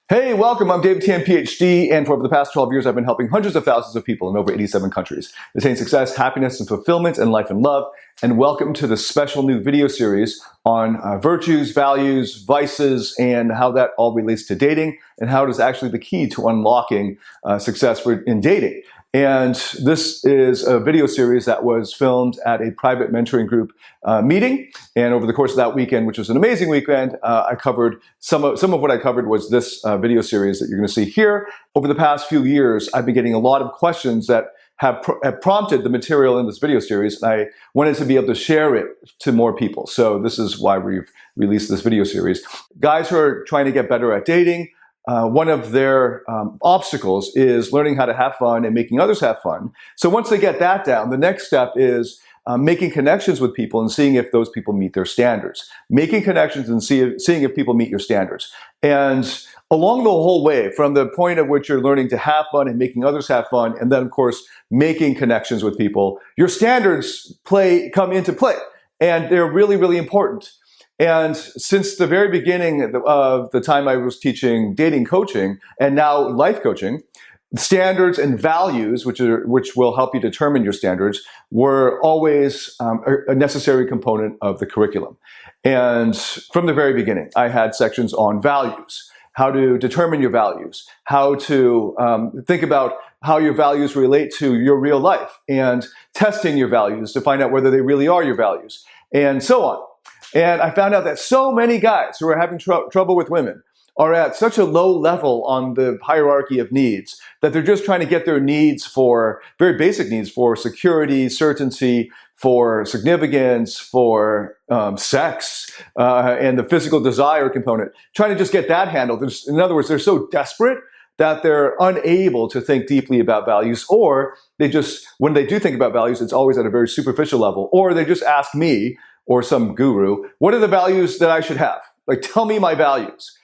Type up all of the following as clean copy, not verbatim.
Hey, welcome. I'm David Tian, Ph.D., and for over the past 12 years, I've been helping hundreds of thousands of people in over 87 countries attain success, happiness, and fulfillment in life and love. And welcome to the special new video series on virtues, values, vices, and how that all relates to dating, and how it is actually the key to unlocking success in dating. And this is a video series that was filmed at a private mentoring group meeting. And over the course of that weekend, which was an amazing weekend, I covered some of what I covered was this video series that you're going to see here. Over the past few years, I've been getting a lot of questions that have prompted the material in this video series, and I wanted to be able to share it to more people. So this is why we've released this video series. Guys who are trying to get better at dating, one of their obstacles is learning how to have fun and making others have fun. So once they get that down, the next step is making connections with people and seeing if those people meet their standards. Making connections and seeing if people meet your standards. And along the whole way, from the point at which you're learning to have fun and making others have fun, and then of course making connections with people, your standards come into play, and they're really, really important. And since the very beginning of the time I was teaching dating coaching and now life coaching, standards and values, which will help you determine your standards, were always a necessary component of the curriculum. And from the very beginning, I had sections on values, how to determine your values, how to think about how your values relate to your real life, and testing your values to find out whether they really are your values, and so on. And I found out that so many guys who are having trouble with women are at such a low level on the hierarchy of needs that they're just trying to get their needs for, very basic needs for security, certainty, for significance, for sex, and the physical desire component, trying to just get that handled. In other words, they're so desperate that they're unable to think deeply about values, or they just, when they do think about values, it's always at a very superficial level, or they just ask me, or some guru, what are the values that I should have? Like, tell me my values.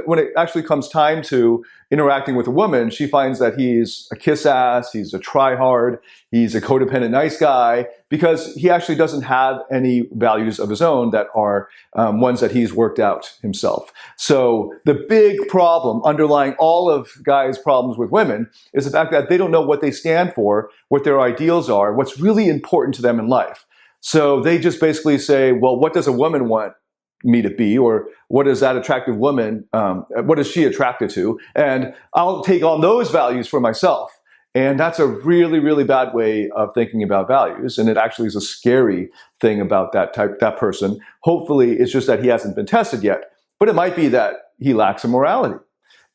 When it actually comes time to interacting with a woman, she finds that he's a kiss ass, he's a try hard, he's a codependent nice guy, because he actually doesn't have any values of his own that are ones that he's worked out himself. So the big problem underlying all of guys' problems with women is the fact that they don't know what they stand for, what their ideals are, what's really important to them in life. So they just basically say, well, what does a woman want me to be? Or what is that attractive woman, what is she attracted to? And I'll take on those values for myself. And that's a really, really bad way of thinking about values. And it actually is a scary thing about that person. Hopefully it's just that he hasn't been tested yet, but it might be that he lacks a morality.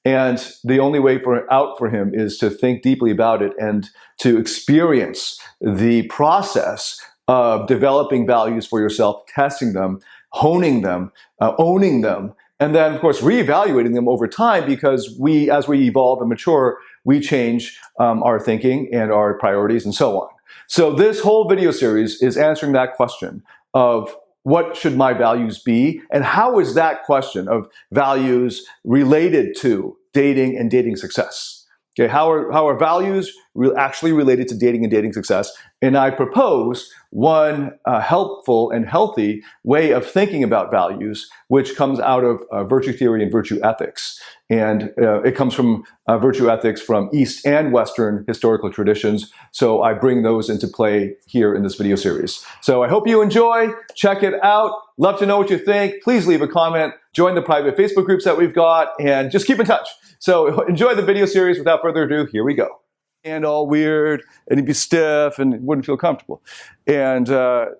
And the only way out for him is to think deeply about it and to experience the process of developing values for yourself, testing them, honing them, owning them, and then, of course, reevaluating them over time, because as we evolve and mature, we change our thinking and our priorities and so on. So this whole video series is answering that question of what should my values be, and how is that question of values related to dating and dating success? Okay, how are values actually related to dating and dating success? And I propose one helpful and healthy way of thinking about values, which comes out of virtue theory and virtue ethics. And it comes from virtue ethics from East and Western historical traditions. So I bring those into play here in this video series. So I hope you enjoy. Check it out. Love to know what you think. Please leave a comment. Join the private Facebook groups that we've got, and just keep in touch. So enjoy the video series. Without further ado, here we go. And all weird, and he'd be stiff and wouldn't feel comfortable. And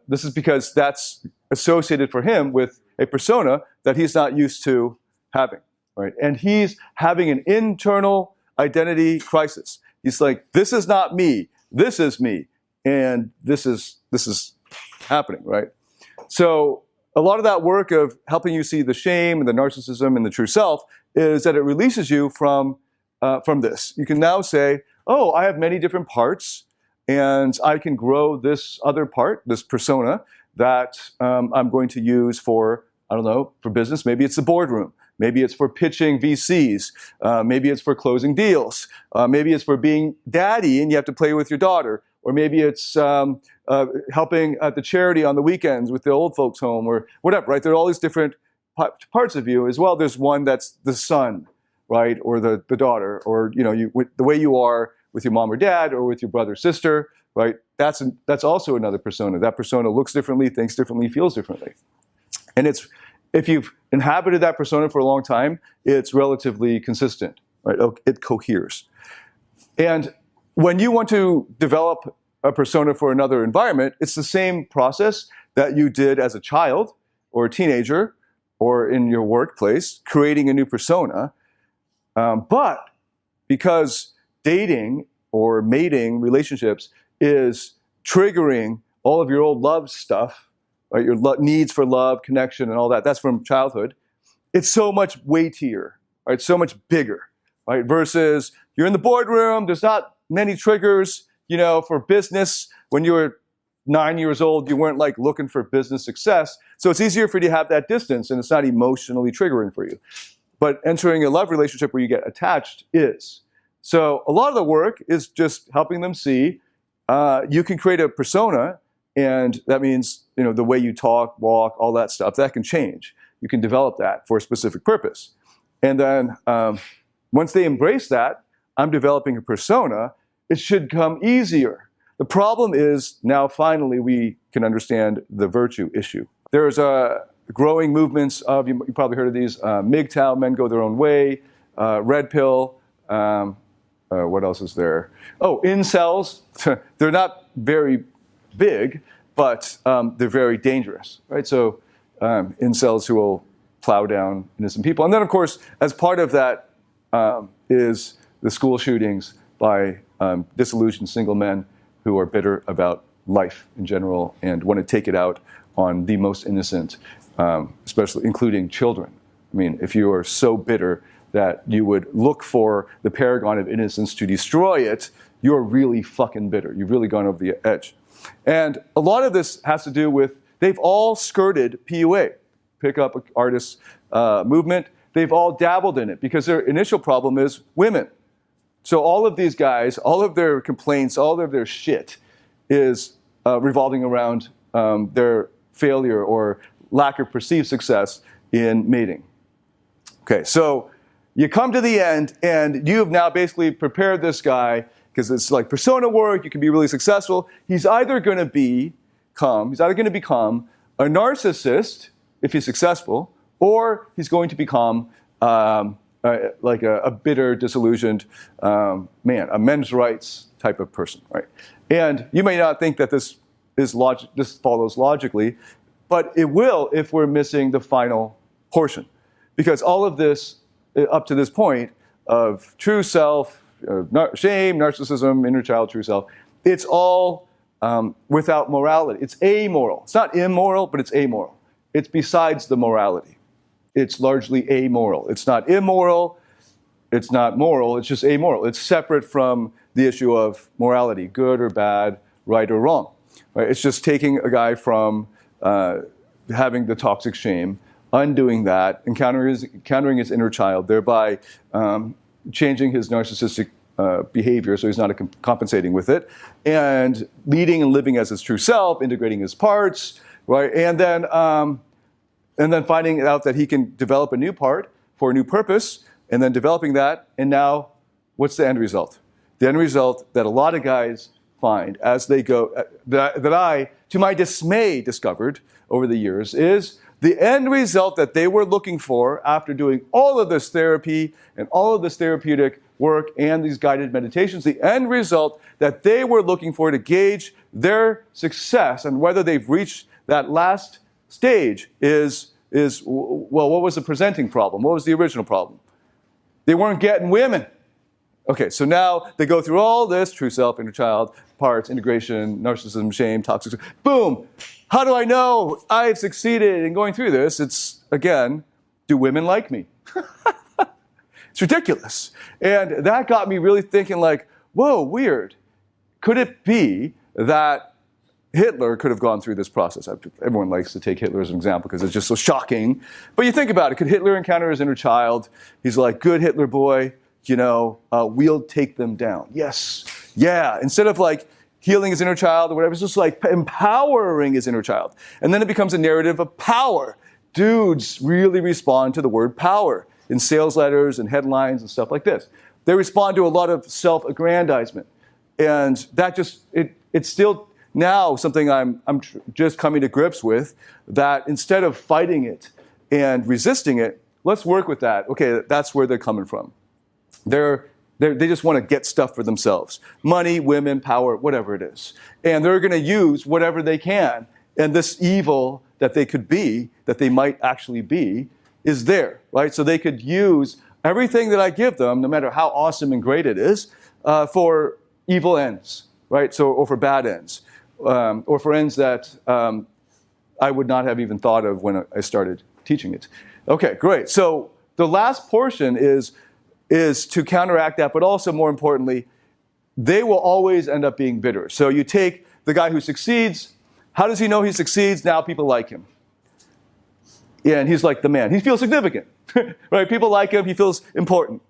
this is because that's associated for him with a persona that he's not used to having, right? And he's having an internal identity crisis. He's like, this is not me, this is me, and this is happening, right? So a lot of that work of helping you see the shame and the narcissism and the true self is that it releases you from this. You can now say, oh, I have many different parts, and I can grow this other part, this persona, that I'm going to use for, I don't know, for business. Maybe it's the boardroom. Maybe it's for pitching VCs. Maybe it's for closing deals. Maybe it's for being daddy and you have to play with your daughter. Or maybe it's helping at the charity on the weekends with the old folks home, or whatever, right? There are all these different parts of you as well. There's one that's the son, right? Or the daughter, or the way you are with your mom or dad, or with your brother or sister, right? That's also another persona. That persona looks differently, thinks differently, feels differently. And if you've inhabited that persona for a long time, it's relatively consistent, right? It coheres. And when you want to develop a persona for another environment, it's the same process that you did as a child or a teenager or in your workplace, creating a new persona. But because dating or mating relationships is triggering all of your old love stuff, right? Your needs for love, connection, and all that, that's from childhood, it's so much weightier, right? So much bigger, right? Versus you're in the boardroom, there's not many triggers, for business. When you were 9 years old, you weren't like looking for business success. So it's easier for you to have that distance, and it's not emotionally triggering for you. But entering a love relationship where you get attached is. So a lot of the work is just helping them see you can create a persona, and that means the way you talk, walk, all that stuff, that can change. You can develop that for a specific purpose. And then once they embrace that, I'm developing a persona, it should come easier. The problem is now finally we can understand the virtue issue. There's growing movements of, you probably heard of these, MGTOW, men go their own way, red pill, what else is there? Oh, incels. They're not very big, but they're very dangerous, right? So incels who will plow down innocent people. And then, of course, as part of that is the school shootings by disillusioned single men who are bitter about life in general and want to take it out on the most innocent, especially including children. I mean, if you are so bitter that you would look for the paragon of innocence to destroy it, you're really fucking bitter. You've really gone over the edge. And a lot of this has to do with, they've all skirted PUA, pick-up artists movement. They've all dabbled in it because their initial problem is women. So all of these guys, all of their complaints, all of their shit is revolving around their failure or lack of perceived success in mating. Okay, so you come to the end and you've now basically prepared this guy, because it's like persona work, you can be really successful. He's either going to become a narcissist if he's successful, or he's going to become like a bitter, disillusioned man, a men's rights type of person, right? And you may not think that this follows logically, but it will if we're missing the final portion. Because all of this, up to this point, of true self, shame, narcissism, inner child, true self, it's all without morality. It's amoral. It's not immoral, but it's amoral. It's besides the morality. It's largely amoral. It's not immoral. It's not moral. It's just amoral. It's separate from the issue of morality, good or bad, right or wrong. Right? It's just taking a guy from having the toxic shame, undoing that, encountering his inner child, thereby changing his narcissistic behavior so he's not compensating with it, and leading and living as his true self, integrating his parts, right? And then finding out that he can develop a new part for a new purpose, and then developing that, and now what's the end result? The end result that a lot of guys find as they go, that I, to my dismay, discovered over the years, is the end result that they were looking for after doing all of this therapy and all of this therapeutic work and these guided meditations, the end result that they were looking for to gauge their success and whether they've reached that last stage is well, what was the presenting problem? What was the original problem? They weren't getting women. Okay, so now they go through all this, true self, inner child, parts, integration, narcissism, shame, toxic, boom. How do I know I've succeeded in going through this? It's, again, do women like me? It's ridiculous. And that got me really thinking like, whoa, weird. Could it be that Hitler could have gone through this process? Everyone likes to take Hitler as an example because it's just so shocking. But you think about it. Could Hitler encounter his inner child? He's like, good Hitler boy, we'll take them down. Yes. Yeah. Instead of like healing his inner child or whatever, it's just like empowering his inner child. And then it becomes a narrative of power. Dudes really respond to the word power. in sales letters and headlines and stuff like this. They respond to a lot of self-aggrandizement. And that just, it's still now something I'm just coming to grips with, that instead of fighting it and resisting it, let's work with that. Okay, that's where they're coming from. They just want to get stuff for themselves. Money, women, power, whatever it is. And they're going to use whatever they can. And this evil that they could be, that they might actually be, is there, right? So they could use everything that I give them, no matter how awesome and great it is, for evil ends, right? So, or for bad ends, or for ends that I would not have even thought of when I started teaching it. Okay, great. So the last portion is to counteract that, but also more importantly, they will always end up being bitter. So you take the guy who succeeds. How does he know he succeeds? Now people like him. Yeah, and he's like the man. He feels significant, right? People like him. He feels important.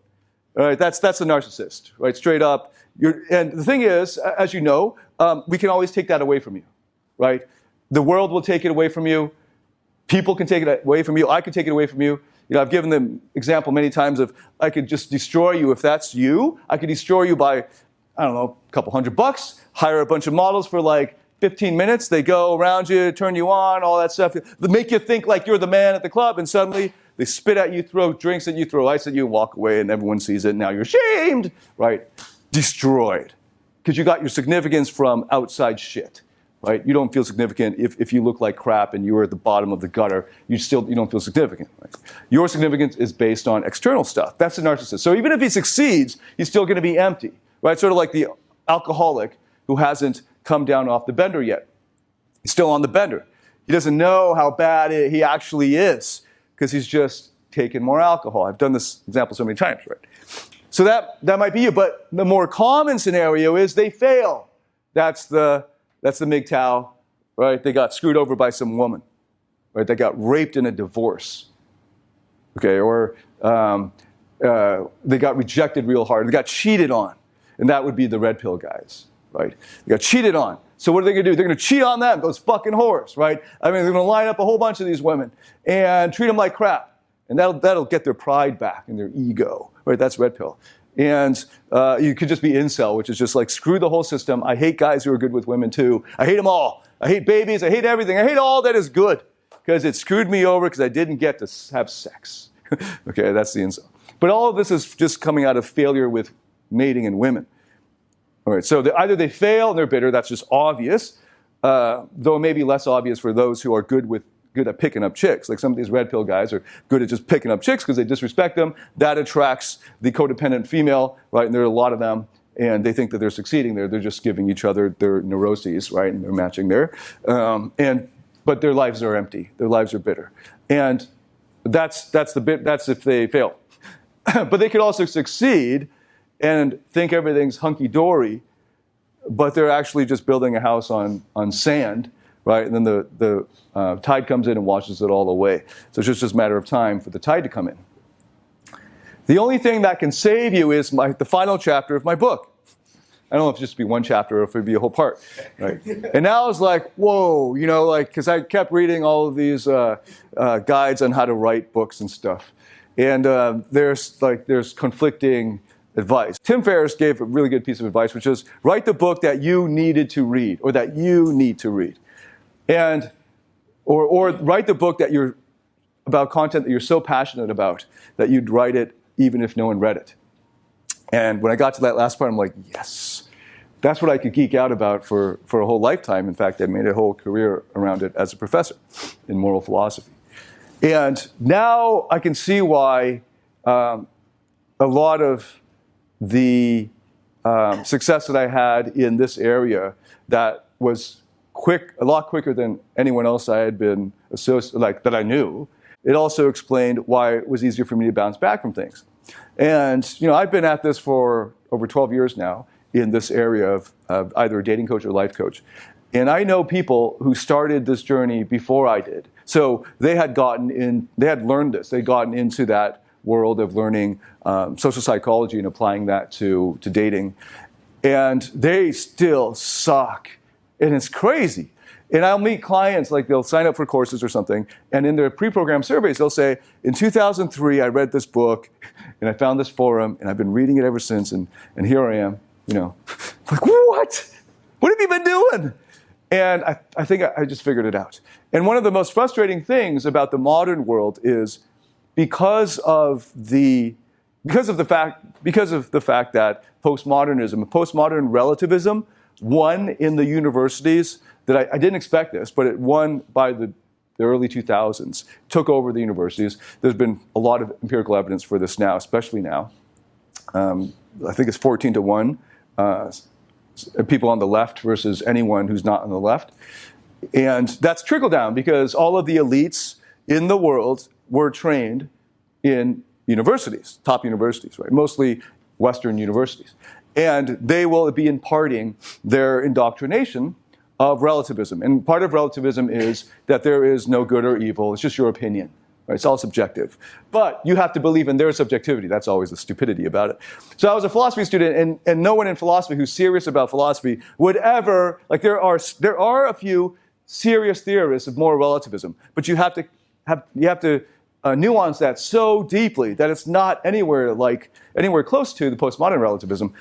All right, that's the narcissist, right? Straight up. And the thing is, as you know, we can always take that away from you, right? The world will take it away from you. People can take it away from you. I can take it away from you. You know, I've given the example many times of I could just destroy you if that's you. I could destroy you by, I don't know, a couple $100, hire a bunch of models for like 15 minutes. They go around you, turn you on, all that stuff. They make you think like you're the man at the club, and suddenly they spit at you, throw drinks at you, throw ice at you, walk away, and everyone sees it. And now you're shamed, right? Destroyed. Because you got your significance from outside shit. Right? You don't feel significant if you look like crap and you're at the bottom of the gutter. You don't feel significant. Right? Your significance is based on external stuff. That's the narcissist. So even if he succeeds, he's still going to be empty. Right? Sort of like the alcoholic who hasn't come down off the bender yet. He's still on the bender. He doesn't know how bad he actually is because he's just taken more alcohol. I've done this example so many times. Right? So that might be you. But the more common scenario is they fail. That's the MGTOW, right? They got screwed over by some woman, right? They got raped in a divorce, okay? Or they got rejected real hard. They got cheated on, and that would be the red pill guys, right? They got cheated on. So what are they going to do? They're going to cheat on them, those fucking whores, right? I mean, they're going to line up a whole bunch of these women and treat them like crap, and that'll get their pride back and their ego, right? That's red pill. And you could just be incel, which is just like, screw the whole system. I hate guys who are good with women too. I hate them all. I hate babies. I hate everything. I hate all that is good because it screwed me over because I didn't get to have sex. Okay, that's the incel. But all of this is just coming out of failure with mating and women. All right, so either they fail and they're bitter. That's just obvious, though it may be less obvious for those who are good at picking up chicks. Like some of these red pill guys are good at just picking up chicks because they disrespect them. That attracts the codependent female, right? And there are a lot of them, and they think that they're succeeding there. They're just giving each other their neuroses, right? And they're matching there. But their lives are empty. Their lives are bitter. And that's if they fail. But they could also succeed and think everything's hunky-dory, but they're actually just building a house on sand, right? And then the tide comes in and washes it all away. So it's just a matter of time for the tide to come in. The only thing that can save you is the final chapter of my book. I don't know if it'd just be one chapter or if it'd be a whole part, right? And now I was like, whoa, you know, like, because I kept reading all of these guides on how to write books and stuff. And there's conflicting advice. Tim Ferriss gave a really good piece of advice, which is write the book that you needed to read or that you need to read. And or write the book that you're about content that you're so passionate about that you'd write it even if no one read it. And when I got to that last part, I'm like, yes, that's what I could geek out about for a whole lifetime. In fact, I made a whole career around it as a professor in moral philosophy. And now I can see why a lot of the success that I had in this area that was a lot quicker than anyone else I had been that I knew. It also explained why it was easier for me to bounce back from things. And I've been at this for over 12 years now in this area of either a dating coach or life coach. And I know people who started this journey before I did. So they had learned this. They'd gotten into that world of learning social psychology and applying that to dating. And they still suck. And it's crazy. And I'll meet clients, like they'll sign up for courses or something, and in their pre-programmed surveys, they'll say, in 2003, I read this book, and I found this forum, and I've been reading it ever since, and here I am, Like, what? What have you been doing? And I think I just figured it out. And one of the most frustrating things about the modern world is because of the fact that postmodern relativism won in the universities, that I didn't expect this, but it won by the early 2000s, took over the universities. There's been a lot of empirical evidence for this now, especially now. I think it's 14-1, people on the left versus anyone who's not on the left. And that's trickle down because all of the elites in the world were trained in universities, top universities, right? Mostly Western universities. And they will be imparting their indoctrination of relativism. And part of relativism is that there is no good or evil, it's just your opinion. Right? It's all subjective. But you have to believe in their subjectivity. That's always the stupidity about it. So I was a philosophy student, and no one in philosophy who's serious about philosophy would ever, like there are a few serious theorists of moral relativism, but you have to nuance that so deeply that it's not anywhere close to the postmodern relativism.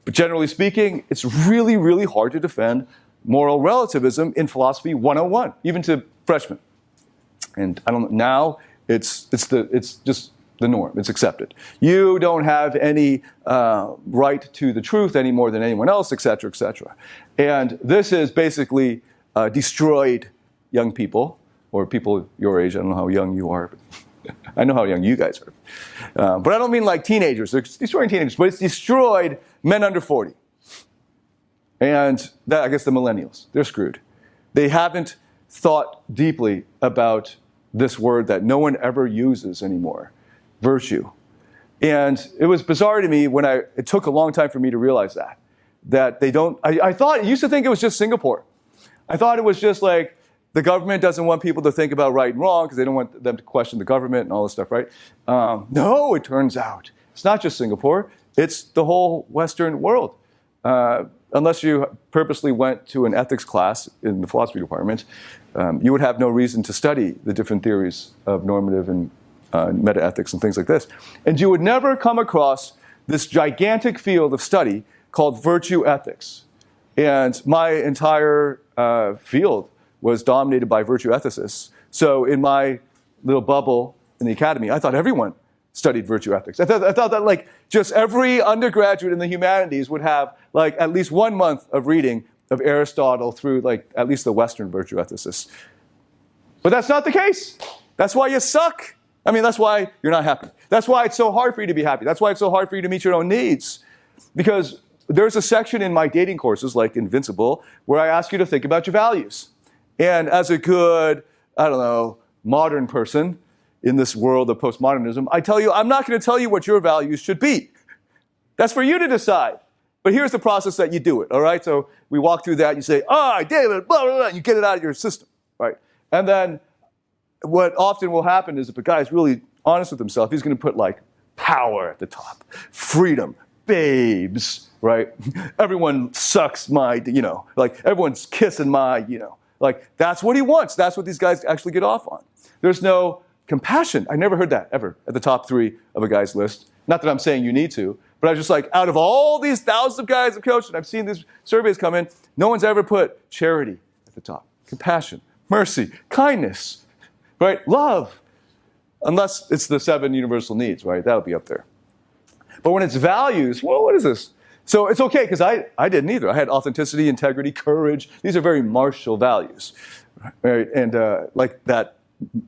But generally speaking, it's really, really hard to defend moral relativism in philosophy 101, even to freshmen. And now it's just the norm. It's accepted. You don't have any right to the truth any more than anyone else, et cetera, et cetera. And this has basically destroyed young people, or people your age. I don't know how young you are, but I know how young you guys are. But I don't mean like teenagers. It's destroying teenagers, but it's destroyed men under 40. And that, I guess the millennials, they're screwed. They haven't thought deeply about this word that no one ever uses anymore, virtue. And it was bizarre to me it took a long time for me to realize that they don't, I used to think it was just Singapore. I thought it was just like the government doesn't want people to think about right and wrong because they don't want them to question the government and all this stuff, right? No, it turns out it's not just Singapore, it's the whole Western world. Unless you purposely went to an ethics class in the philosophy department, you would have no reason to study the different theories of normative and meta-ethics and things like this. And you would never come across this gigantic field of study called virtue ethics. And my entire field was dominated by virtue ethicists. So in my little bubble in the academy, I thought everyone studied virtue ethics. I thought that like just every undergraduate in the humanities would have like at least 1 month of reading of Aristotle through like at least the Western virtue ethicists. But that's not the case. That's why you suck. I mean, that's why you're not happy. That's why it's so hard for you to be happy. That's why it's so hard for you to meet your own needs. Because there's a section in my dating courses, like Invincible, where I ask you to think about your values. And as a good, modern person in this world of postmodernism, I tell you, I'm not going to tell you what your values should be. That's for you to decide. But here's the process that you do it, all right? So we walk through that, you say, David, blah, blah, blah, and you get it out of your system, right? And then what often will happen is if a guy's really honest with himself, he's going to put like power at the top, freedom, babes, right? Everyone sucks my, like everyone's kissing my, like that's what he wants. That's what these guys actually get off on. There's no compassion. I never heard that ever at the top 3 of a guy's list. Not that I'm saying you need to, but I was just like, out of all these thousands of guys I've coached, and I've seen these surveys come in, no one's ever put charity at the top. Compassion, mercy, kindness, right? Love. Unless it's the 7 universal needs, right? That'll be up there. But when it's values, well, what is this? So it's okay, because I didn't either. I had authenticity, integrity, courage. These are very martial values, right? And like that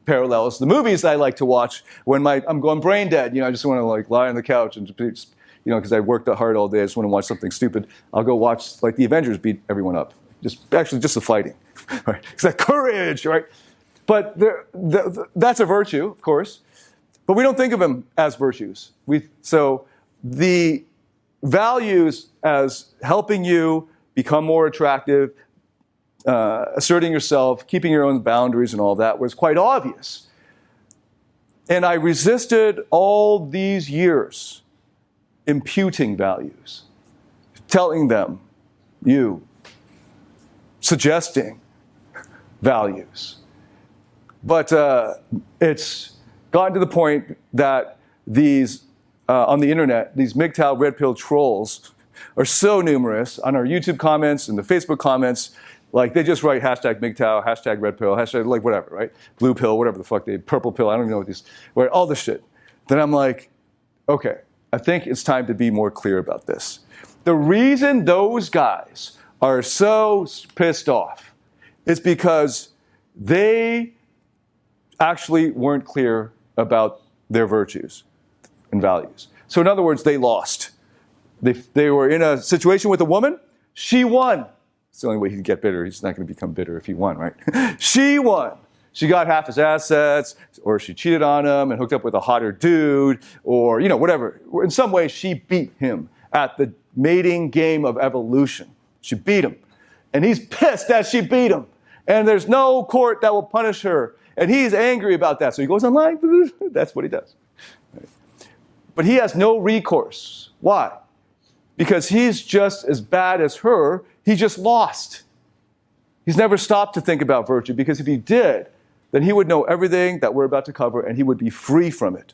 parallels the movies that I like to watch when I'm going brain dead. I just want to like lie on the couch and just, because I worked hard all day. I just want to watch something stupid. I'll go watch like the Avengers beat everyone up. Just the fighting, right? It's that courage, right? But that's a virtue, of course. But we don't think of them as virtues. So the values as helping you become more attractive, asserting yourself, keeping your own boundaries and all that was quite obvious. And I resisted all these years imputing values, telling them, suggesting, values. But it's gotten to the point that these, on the internet, these MGTOW red pill trolls are so numerous on our YouTube comments and the Facebook comments. Like, they just write hashtag MGTOW, hashtag red pill, hashtag like whatever, right? Blue pill, whatever the fuck purple pill, I don't even know what these, right? All this shit. Then I'm like, okay, I think it's time to be more clear about this. The reason those guys are so pissed off is because they actually weren't clear about their virtues and values. So in other words, they lost. They were in a situation with a woman. She won. It's the only way he can get bitter. He's not going to become bitter if he won, right? She won. She got half his assets, or she cheated on him and hooked up with a hotter dude, or, you know, whatever. In some way, she beat him at the mating game of evolution. She beat him. And he's pissed that she beat him. And there's no court that will punish her. And he's angry about that. So he goes online. That's what he does. But he has no recourse. Why? Because he's just as bad as her. He just lost. He's never stopped to think about virtue, because if he did, then he would know everything that we're about to cover, and he would be free from it.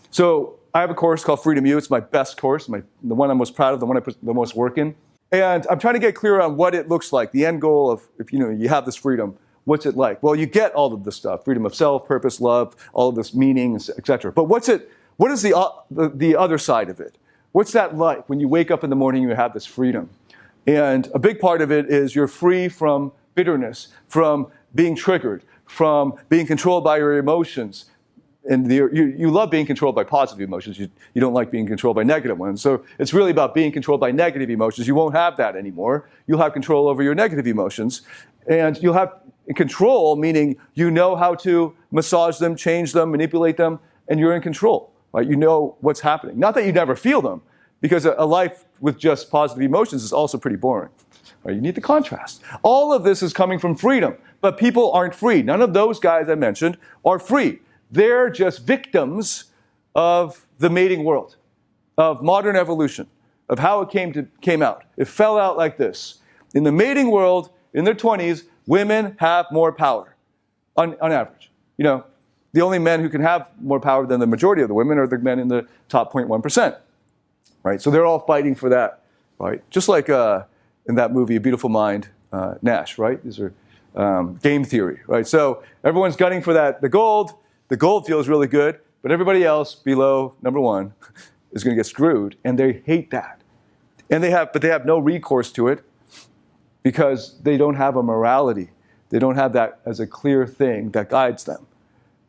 So I have a course called Freedom U. It's my best course, the one I'm most proud of, the one I put the most work in. And I'm trying to get clear on what it looks like, the end goal of, if you have this freedom, what's it like? Well, you get all of this stuff, freedom of self, purpose, love, all of this meaning, etc. But what is the other side of it? What's that like when you wake up in the morning and you have this freedom? And a big part of it is you're free from bitterness, from being triggered, from being controlled by your emotions. And you love being controlled by positive emotions. You don't like being controlled by negative ones. So it's really about being controlled by negative emotions. You won't have that anymore. You'll have control over your negative emotions. And you'll have control, meaning you know how to massage them, change them, manipulate them, and you're in control. Right? You know what's happening. Not that you never feel them, because a life with just positive emotions is also pretty boring. Right? You need the contrast. All of this is coming from freedom, but people aren't free. None of those guys I mentioned are free. They're just victims of the mating world, of modern evolution, of how it came out. It fell out like this. In the mating world, in their 20s, women have more power, on average. The only men who can have more power than the majority of the women are the men in the top 0.1%. Right? So they're all fighting for that. Right? Just like in that movie, A Beautiful Mind, Nash. Right? These are game theory. Right? So everyone's gunning for that. The gold feels really good, but everybody else below number one is going to get screwed, and they hate that. But they have no recourse to it because they don't have a morality. They don't have that as a clear thing that guides them.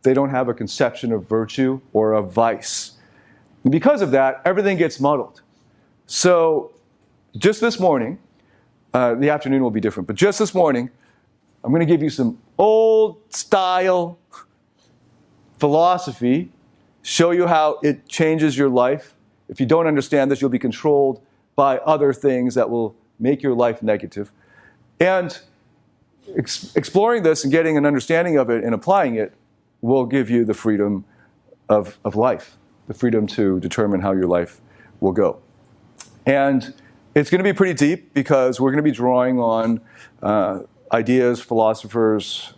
They don't have a conception of virtue or of vice. And because of that, everything gets muddled. So just this morning, the afternoon will be different, but just this morning, I'm going to give you some old-style philosophy, show you how it changes your life. If you don't understand this, you'll be controlled by other things that will make your life negative. And exploring this and getting an understanding of it and applying it will give you the freedom of life, the freedom to determine how your life will go. And it's going to be pretty deep because we're going to be drawing on ideas, philosophers,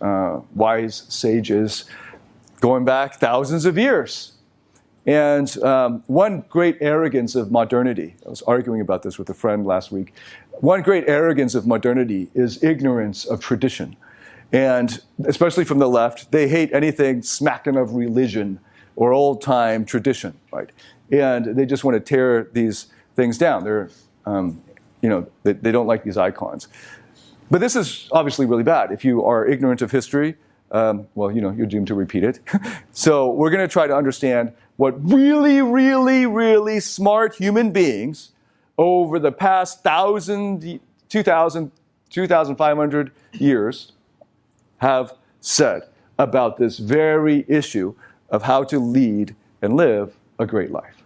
wise sages, going back thousands of years. And one great arrogance of modernity, I was arguing about this with a friend last week, one great arrogance of modernity is ignorance of tradition. And especially from the left, they hate anything smacking of religion or old-time tradition, right? And they just want to tear these things down. They're, they don't like these icons. But this is obviously really bad. If you are ignorant of history, you're doomed to repeat it. So we're going to try to understand what really, really, really smart human beings over the past 2,000, 2,500 years have said about this very issue of how to lead and live a great life.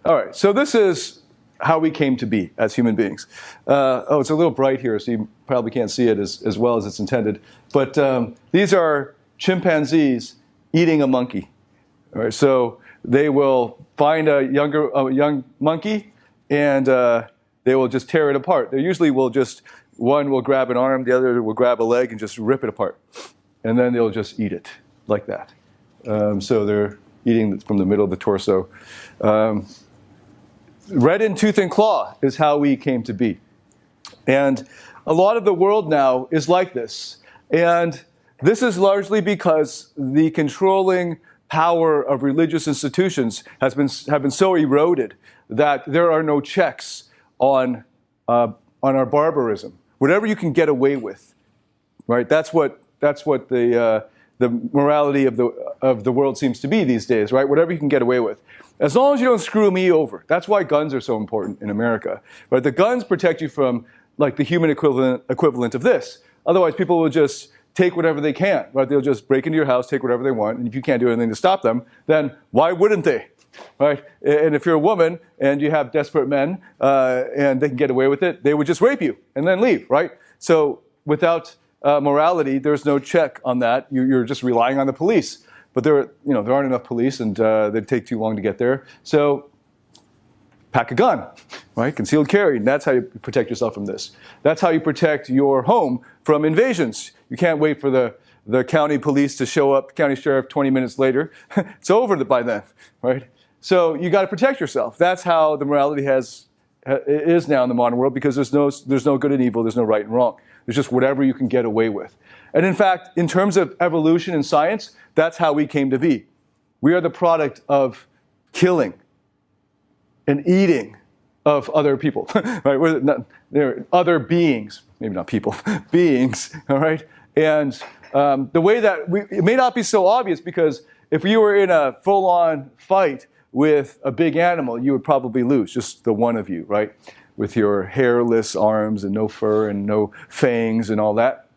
All right, so this is how we came to be as human beings. It's a little bright here, so you probably can't see it as well as it's intended. But these are chimpanzees eating a monkey. All right, so they will find a young monkey, and they will just tear it apart. They usually will just one will grab an arm, the other will grab a leg and just rip it apart. And then they'll just eat it like that. So they're eating from the middle of the torso. Red in tooth and claw is how we came to be. And a lot of the world now is like this. And this is largely because the controlling power of religious institutions have been so eroded that there are no checks on our barbarism. Whatever you can get away with, right? That's what the morality of the world seems to be these days, right? Whatever you can get away with. As long as you don't screw me over. That's why guns are so important in America. Right? The guns protect you from like the human equivalent of this. Otherwise, people will just take whatever they can. Right? They'll just break into your house, take whatever they want, and if you can't do anything to stop them, then why wouldn't they? Right? And if you're a woman and you have desperate men and they can get away with it, they would just rape you and then leave. Right? So without morality, there's no check on that. You're just relying on the police. But there aren't enough police, and they'd take too long to get there. So pack a gun, right? Concealed carry. And that's how you protect yourself from this. That's how you protect your home from invasions. You can't wait for the county police to show up, county sheriff 20 minutes later. It's over by then, right? So you got to protect yourself. That's how the morality is now in the modern world, because there's no good and evil, there's no right and wrong. There's just whatever you can get away with. And in fact, in terms of evolution and science, that's how we came to be. We are the product of killing and eating of other people, right? They're other beings, maybe not people, beings, all right? And the way that it may not be so obvious, because if you were in a full-on fight with a big animal, you would probably lose, just the one of you, right? With your hairless arms and no fur and no fangs and all that.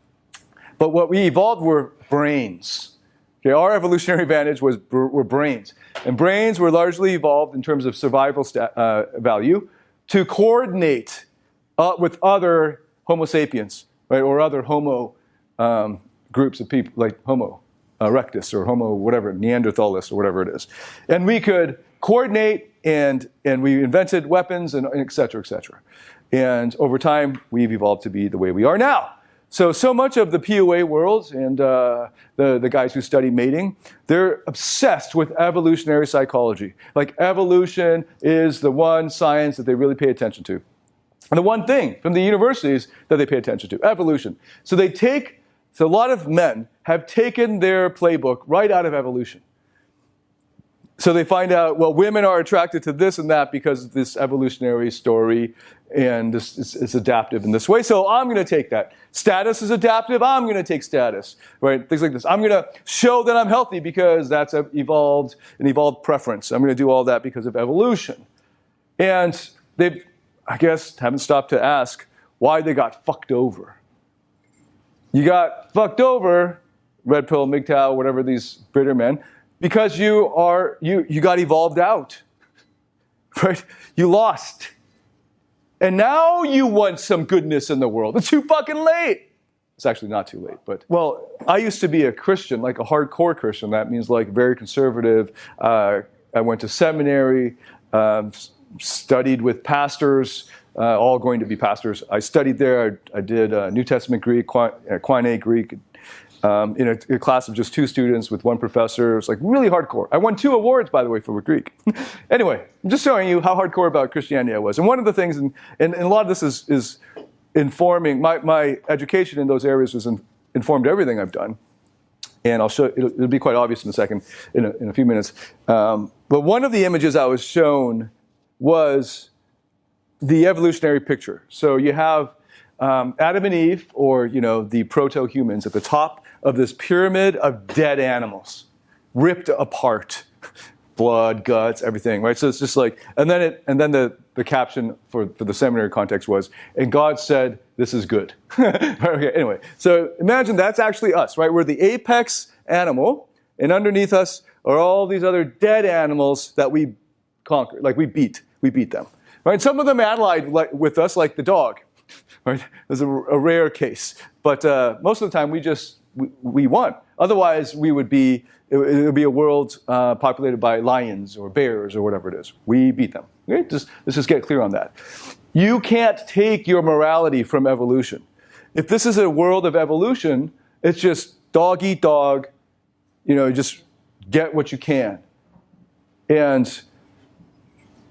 But what we evolved were brains. Okay, our evolutionary advantage were brains. And brains were largely evolved in terms of survival value to coordinate with other Homo sapiens, right? Or other Homo groups of people, like Homo erectus or Homo whatever, Neanderthalis or whatever it is. And we could coordinate, and we invented weapons and et cetera, et cetera. And over time, we've evolved to be the way we are now. So much of the POA world and the guys who study mating, they're obsessed with evolutionary psychology. Like evolution is the one science that they really pay attention to. And the one thing from the universities that they pay attention to, evolution. So a lot of men have taken their playbook right out of evolution. So they find out, well, women are attracted to this and that because of this evolutionary story, and it's adaptive in this way. So I'm going to take that. Status is adaptive. I'm going to take status, right? Things like this. I'm going to show that I'm healthy because that's an evolved preference. I'm going to do all that because of evolution. And they, I guess, haven't stopped to ask why they got fucked over. You got fucked over, red pill, MGTOW, whatever, these bitter men, because you got evolved out, right? You lost. And now you want some goodness in the world. It's too fucking late. It's actually not too late, but, well, I used to be a Christian, like a hardcore Christian. That means like very conservative. I went to seminary, studied with pastors, all going to be pastors. I studied there. I did New Testament Greek, Koine Greek, in a class of just 2 students with 1 professor. It was like really hardcore. I won 2 awards, by the way, for Greek. Anyway, I'm just showing you how hardcore about Christianity I was. And one of the things, and a lot of this is informing, my education in those areas was informed everything I've done. And I'll show, it'll be quite obvious in a second, in a few minutes. But one of the images I was shown was the evolutionary picture. So you have Adam and Eve, or the proto-humans, at the top of this pyramid of dead animals, ripped apart, blood, guts, everything, right? So it's just like, and then the caption for the seminary context was, and God said, this is good. Okay, anyway, so imagine that's actually us, right? We're the apex animal, and underneath us are all these other dead animals that we conquered, like we beat them, right? And some of them allied with us, like the dog. Right? There's a rare case, but most of the time we won. Otherwise, we would be it would be a world populated by lions or bears or whatever it is. We beat them. Okay? Let's just get clear on that. You can't take your morality from evolution. If this is a world of evolution, it's just dog eat dog, just get what you can. And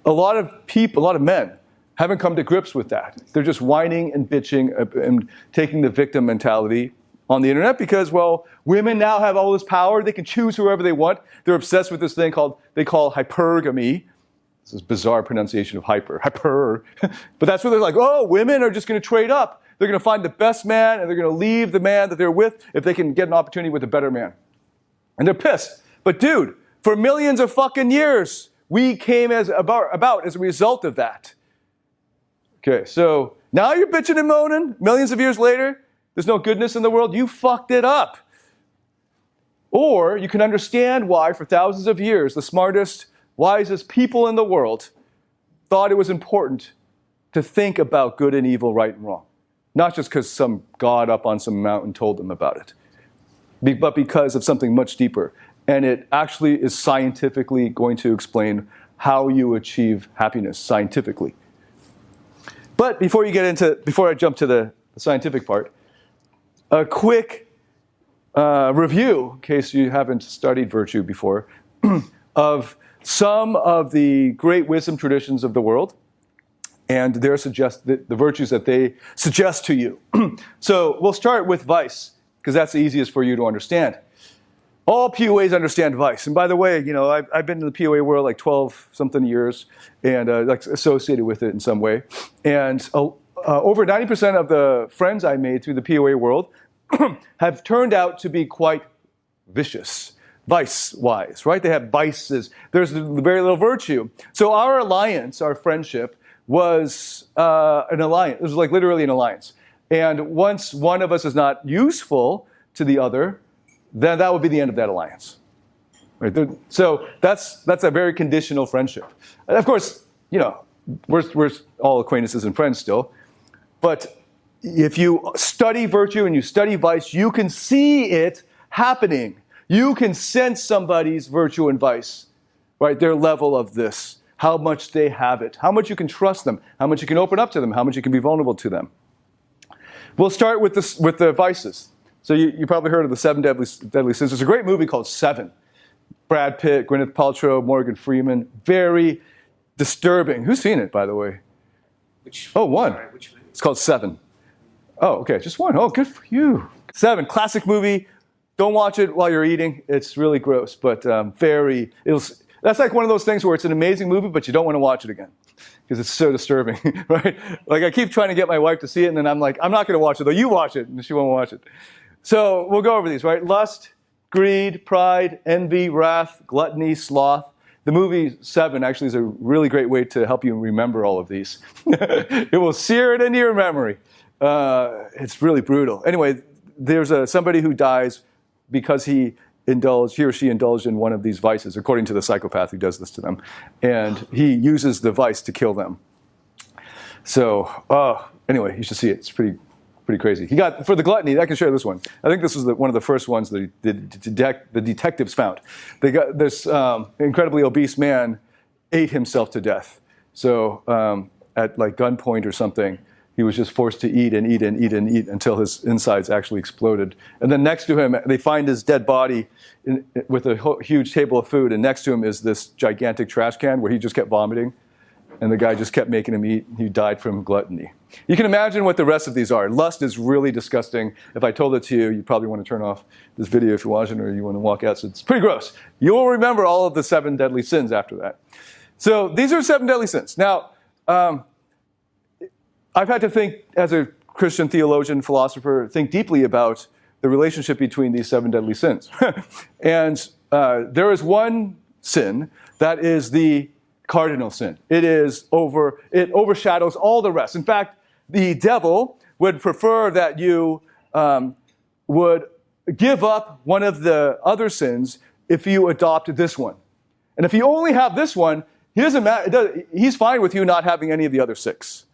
a lot of people, a lot of men, haven't come to grips with that. They're just whining and bitching and taking the victim mentality on the internet because, well, women now have all this power. They can choose whoever they want. They're obsessed with this thing they call hypergamy. This is bizarre pronunciation of hyper. But that's where they're like, oh, women are just going to trade up. They're going to find the best man, and they're going to leave the man that they're with if they can get an opportunity with a better man. And they're pissed. But dude, for millions of fucking years, we came about as a result of that. Okay, so now you're bitching and moaning. Millions of years later, there's no goodness in the world. You fucked it up. Or you can understand why, for thousands of years, the smartest, wisest people in the world thought it was important to think about good and evil, right and wrong. Not just because some god up on some mountain told them about it, but because of something much deeper. And it actually is scientifically going to explain how you achieve happiness scientifically. But before I jump to the scientific part, a quick review, in case you haven't studied virtue before, of some of the great wisdom traditions of the world and the virtues that they suggest to you. So we'll start with vice, because that's the easiest for you to understand. All POAs understand vice. And by the way, I've been in the POA world like 12-something years and associated with it in some way. And over 90% of the friends I made through the POA world have turned out to be quite vicious, vice-wise, right? They have vices. There's very little virtue. So our alliance, our friendship, was an alliance. It was like literally an alliance. And once one of us is not useful to the other, then that would be the end of that alliance. Right? So that's a very conditional friendship. And of course, we're all acquaintances and friends still. But if you study virtue and you study vice, you can see it happening. You can sense somebody's virtue and vice, right? Their level of this, how much they have it, how much you can trust them, how much you can open up to them, how much you can be vulnerable to them. We'll start with the vices. So you probably heard of the 7 deadly sins. There's a great movie called Seven. Brad Pitt, Gwyneth Paltrow, Morgan Freeman. Very disturbing. Who's seen it, by the way? One. Sorry, which movie? It's called Seven. Oh, okay, just one. Oh, good for you. Seven, classic movie. Don't watch it while you're eating. It's really gross, but that's like one of those things where it's an amazing movie, but you don't want to watch it again because it's so disturbing, right? Like I keep trying to get my wife to see it, and then I'm like, I'm not going to watch it, though. You watch it, and she won't watch it. So we'll go over these, right? Lust, greed, pride, envy, wrath, gluttony, sloth. The movie Seven actually is a really great way to help you remember all of these. It will sear it into your memory. It's really brutal. Anyway, there's somebody who dies because he or she indulged in one of these vices, according to the psychopath who does this to them. And he uses the vice to kill them. So, anyway, you should see it. It's pretty crazy. For the gluttony, I can share this one. I think this was one of the first ones that the detectives found. They got this incredibly obese man ate himself to death. So at like gunpoint or something, he was just forced to eat and eat and eat and eat until his insides actually exploded. And then next to him, they find his dead body with a huge table of food. And next to him is this gigantic trash can where he just kept vomiting. And the guy just kept making him eat. He died from gluttony. You can imagine what the rest of these are. Lust is really disgusting. If I told it to you, you'd probably want to turn off this video if you're watching or you want to walk out. So it's pretty gross. You'll remember all of the 7 deadly sins after that. So these are 7 deadly sins. Now, I've had to think, as a Christian theologian, philosopher, think deeply about the relationship between these 7 deadly sins. And there is one sin that is the cardinal sin. It overshadows all the rest. In fact, the devil would prefer that you would give up one of the other sins if you adopt this one. And if you only have this one, he's fine with you not having any of the other 6.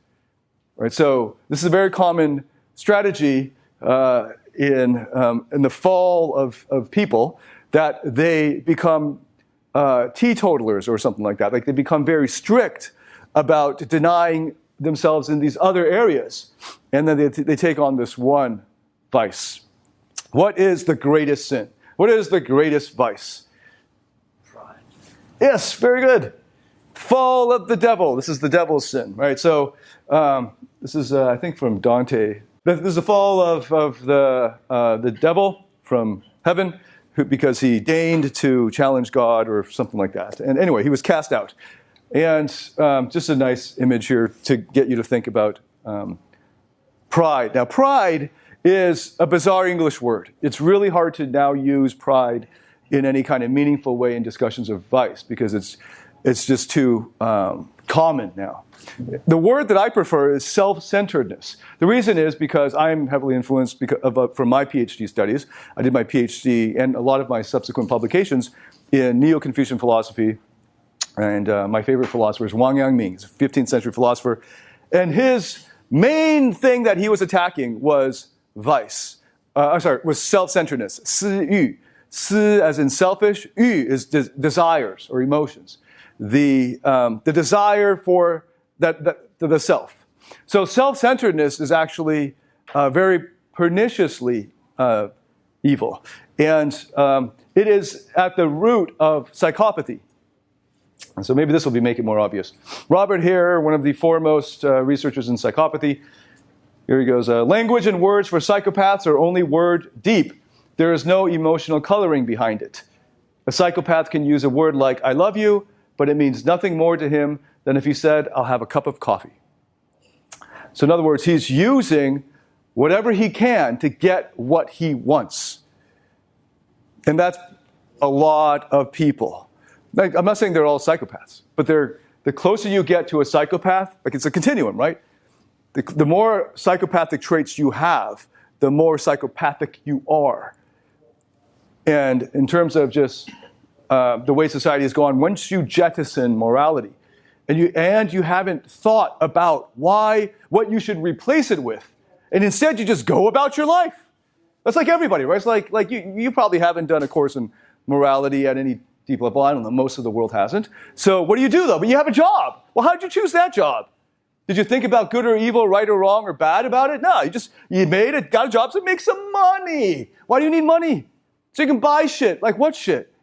Right? So this is a very common strategy in the fall of people. that they become teetotalers or something like that. Like they become very strict about denying themselves in these other areas. And then they take on this one vice. What is the greatest sin? What is the greatest vice? Pride. Yes, very good. Fall of the devil. This is the devil's sin, right? So this is, I think, from Dante. This is the fall of the devil from heaven because he deigned to challenge God or something like that. And anyway, he was cast out. And just a nice image here to get you to think about pride. Now, pride is a bizarre English word. It's really hard to now use pride in any kind of meaningful way in discussions of vice because it's just too common now. The word that I prefer is self-centeredness. The reason is because I'm heavily influenced from my Ph.D. studies. I did my Ph.D. and a lot of my subsequent publications in Neo-Confucian philosophy. And my favorite philosopher is Wang Yangming. He's a 15th century philosopher. And his main thing that he was attacking was vice. Was self-centeredness. 私欲. 私 as in selfish, 欲 is desires or emotions. The desire for the self. So self-centeredness is actually very perniciously evil. And it is at the root of psychopathy. And so maybe this will make it more obvious. Robert Hare, one of the foremost researchers in psychopathy. Here he goes. Language and words for psychopaths are only word deep. There is no emotional coloring behind it. A psychopath can use a word like, I love you, but it means nothing more to him than if he said, I'll have a cup of coffee. So in other words, he's using whatever he can to get what he wants. And that's a lot of people. Like, I'm not saying they're all psychopaths, but the closer you get to a psychopath, like it's a continuum, right? The more psychopathic traits you have, the more psychopathic you are. And in terms of just the way society has gone, once you jettison morality, and you haven't thought about what you should replace it with, and instead you just go about your life. That's like everybody, right? It's like you probably haven't done a course in morality at any deep level. I don't know, most of the world hasn't. So what do you do though? But you have a job. Well, how did you choose that job? Did you think about good or evil, right or wrong or bad about it? No, you got a job to make some money. Why do you need money? So you can buy shit. Like what shit?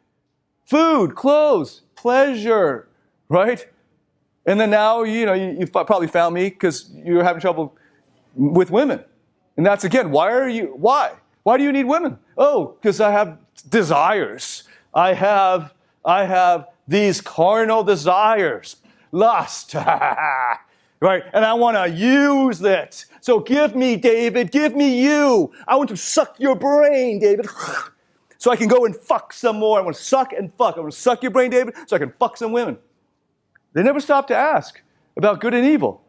Food, clothes, pleasure, right? And then now, you've probably found me because you're having trouble with women. And that's again, why? Why do you need women? Oh, because I have desires. I have these carnal desires, lust, right? And I want to use it. So give me, David, give me you. I want to suck your brain, David. So I can go and fuck some more. I want to suck and fuck. I want to suck your brain, David, so I can fuck some women. They never stop to ask about good and evil.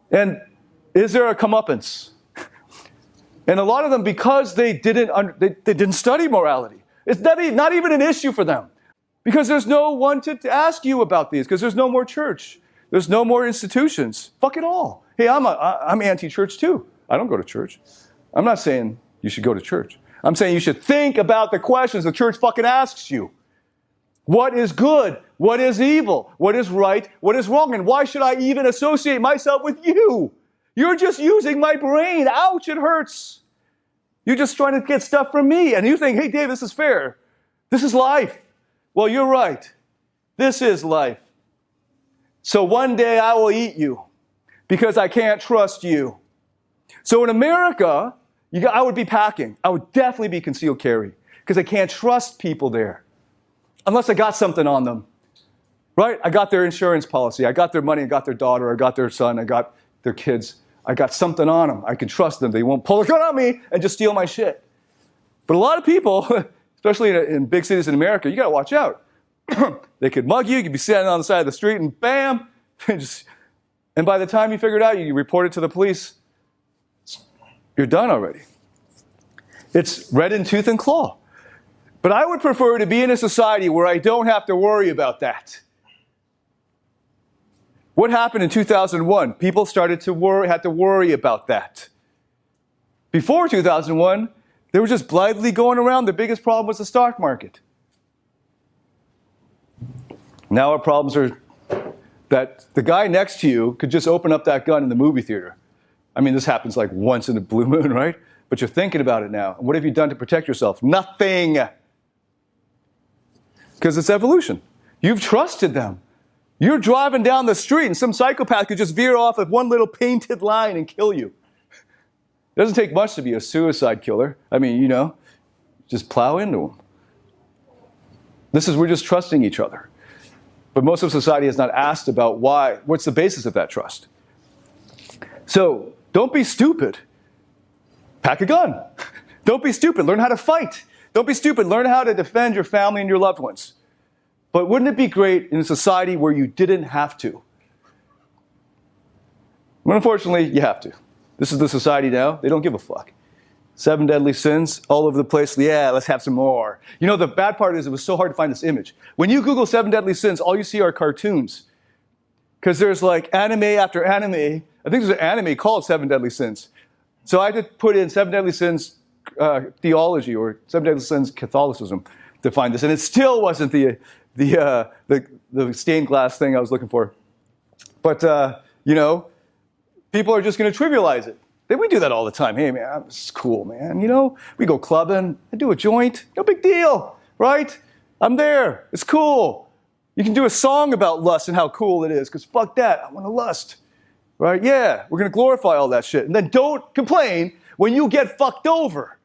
And is there a comeuppance? And a lot of them, because they didn't study morality, it's not even an issue for them. Because there's no one to ask you about these, because there's no more church. There's no more institutions. Fuck it all. Hey, I'm anti-church too. I don't go to church. I'm not saying you should go to church. I'm saying you should think about the questions the church fucking asks you. What is good? What is evil? What is right? What is wrong? And why should I even associate myself with you? You're just using my brain. Ouch, it hurts. You're just trying to get stuff from me. And you think, hey, Dave, this is fair. This is life. Well, you're right. This is life. So one day I will eat you because I can't trust you. So in America, I would be packing. I would definitely be concealed carry because I can't trust people there unless I got something on them, right? I got their insurance policy. I got their money. I got their daughter. I got their son. I got their kids. I got something on them. I can trust them. They won't pull a gun on me and just steal my shit. But a lot of people, especially in big cities in America, you got to watch out. They could mug you. You could be standing on the side of the street and bam. And by the time you figure it out, you report it to the police. You're done already. It's red in tooth and claw. But I would prefer to be in a society where I don't have to worry about that. What happened in 2001? People started to had to worry about that. Before 2001, They were just blithely going around. The biggest problem was the stock market. Now our problems are that the guy next to you could just open up that gun in the movie theater. I mean, this happens like once in a blue moon, right? But you're thinking about it now. What have you done to protect yourself? Nothing. Because it's evolution. You've trusted them. You're driving down the street and some psychopath could just veer off at one little painted line and kill you. It doesn't take much to be a suicide killer. I mean, you know, just plow into them. We're just trusting each other. But most of society has not asked about why. What's the basis of that trust? So don't be stupid. Pack a gun. Don't be stupid. Learn how to fight. Don't be stupid. Learn how to defend your family and your loved ones. But wouldn't it be great in a society where you didn't have to? Well, unfortunately, you have to. This is the society now. They don't give a fuck. 7 deadly sins all over the place. Yeah, let's have some more. You know, the bad part is it was so hard to find this image. When you Google 7 deadly sins, all you see are cartoons. Because there's like anime after anime. I think there's an anime called 7 Deadly Sins. So I had to put in 7 Deadly Sins theology or 7 Deadly Sins Catholicism to find this. And it still wasn't the stained glass thing I was looking for. But, you know, people are just going to trivialize it. We do that all the time. Hey, man, it's cool, man. You know, we go clubbing. I do a joint. No big deal, right? I'm there. It's cool. You can do a song about lust and how cool it is, because fuck that. I want to lust, right? Yeah, we're going to glorify all that shit. And then don't complain when you get fucked over.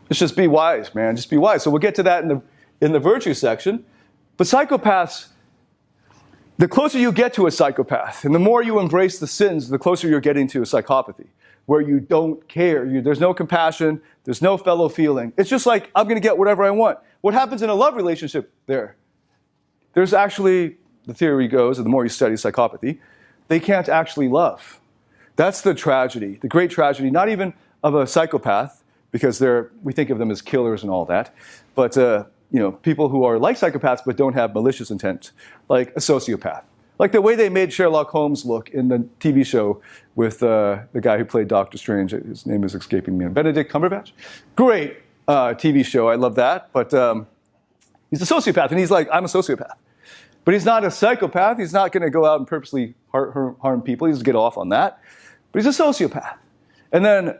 Let's just be wise, man. Just be wise. So we'll get to that in the virtue section. But psychopaths, the closer you get to a psychopath, and the more you embrace the sins, the closer you're getting to a psychopathy, where you don't care. There's no compassion. There's no fellow feeling. It's just like, I'm going to get whatever I want. What happens in a love relationship there? There's actually, the theory goes, and the more you study psychopathy, they can't actually love. That's the tragedy, the great tragedy, not even of a psychopath, because we think of them as killers and all that, but you know, people who are like psychopaths but don't have malicious intent, like a sociopath. Like the way they made Sherlock Holmes look in the TV show with the guy who played Doctor Strange. His name is escaping me. Benedict Cumberbatch. Great TV show. I love that. But he's a sociopath, and he's like, I'm a sociopath. But he's not a psychopath. He's not going to go out and purposely harm people. He doesn't get off on that. But he's a sociopath. And then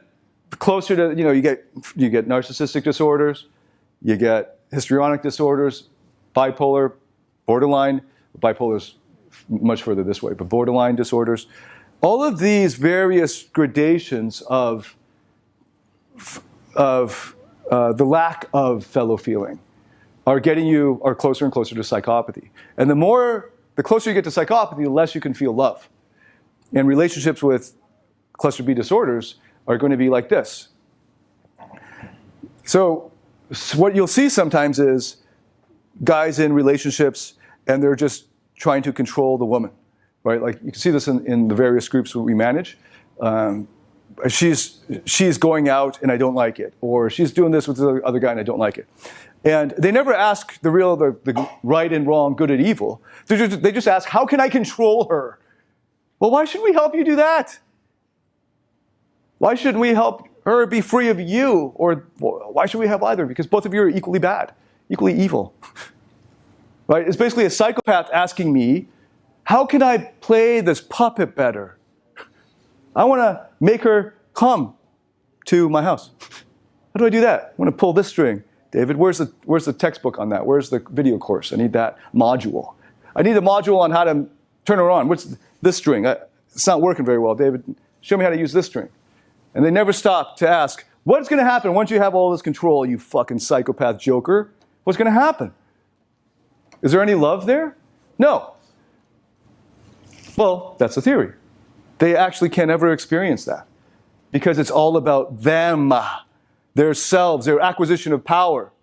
closer to, you know, you get narcissistic disorders, you get histrionic disorders, bipolar, borderline. Bipolar's much further this way, but borderline disorders. All of these various gradations of the lack of fellow feeling are closer and closer to psychopathy. And the closer you get to psychopathy, the less you can feel love. And relationships with cluster B disorders are going to be like this. So what you'll see sometimes is guys in relationships and they're just trying to control the woman, right? Like you can see this in the various groups that we manage. She's going out and I don't like it, or she's doing this with the other guy and I don't like it. And they never ask the right and wrong, good and evil. They just ask, how can I control her? Well, why should we help you do that? Why shouldn't we help her be free of you? Or why should we help either? Because both of you are equally bad, equally evil. Right? It's basically a psychopath asking me, how can I play this puppet better? I want to make her come to my house. How do I do that? I want to pull this string. David, where's the textbook on that? Where's the video course? I need that module. I need the module on how to turn her on. What's this string? It's not working very well, David. Show me how to use this string. And they never stop to ask, what's going to happen once you have all this control, you fucking psychopath joker? What's going to happen? Is there any love there? No. Well, that's the theory. They actually can never experience that because it's all about them, their selves, their acquisition of power,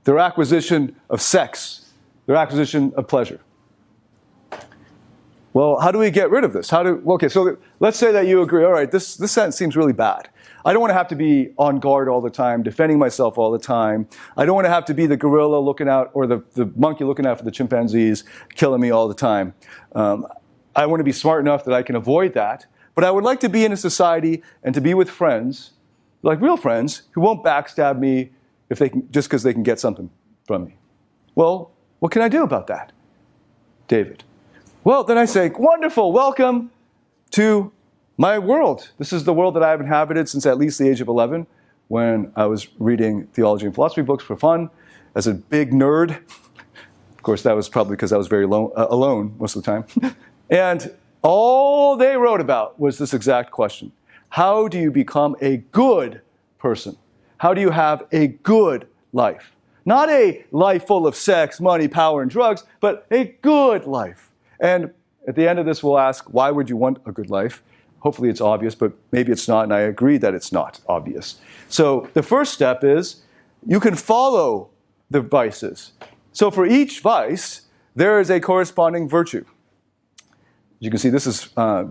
their acquisition of sex, their acquisition of pleasure. Well, how do we get rid of this? Okay, so let's say that you agree, all right, this sentence seems really bad. I don't want to have to be on guard all the time, defending myself all the time. I don't want to have to be the gorilla looking out, or the monkey looking out for the chimpanzees, killing me all the time. I want to be smart enough that I can avoid that, But I would like to be in a society and to be with friends, like real friends, who won't backstab me if they can, just because they can get something from me. Well, what can I do about that, David? Well, then I say, wonderful, welcome to my world. This is the world that I've inhabited since at least the age of 11, when I was reading theology and philosophy books for fun as a big nerd. Of course, that was probably because I was very alone most of the time. And all they wrote about was this exact question. How do you become a good person? How do you have a good life? Not a life full of sex, money, power, and drugs, but a good life. And at the end of this, we'll ask, why would you want a good life? Hopefully it's obvious, but maybe it's not, and I agree that it's not obvious. So the first step is you can follow the vices. So for each vice, there is a corresponding virtue. You can see this is,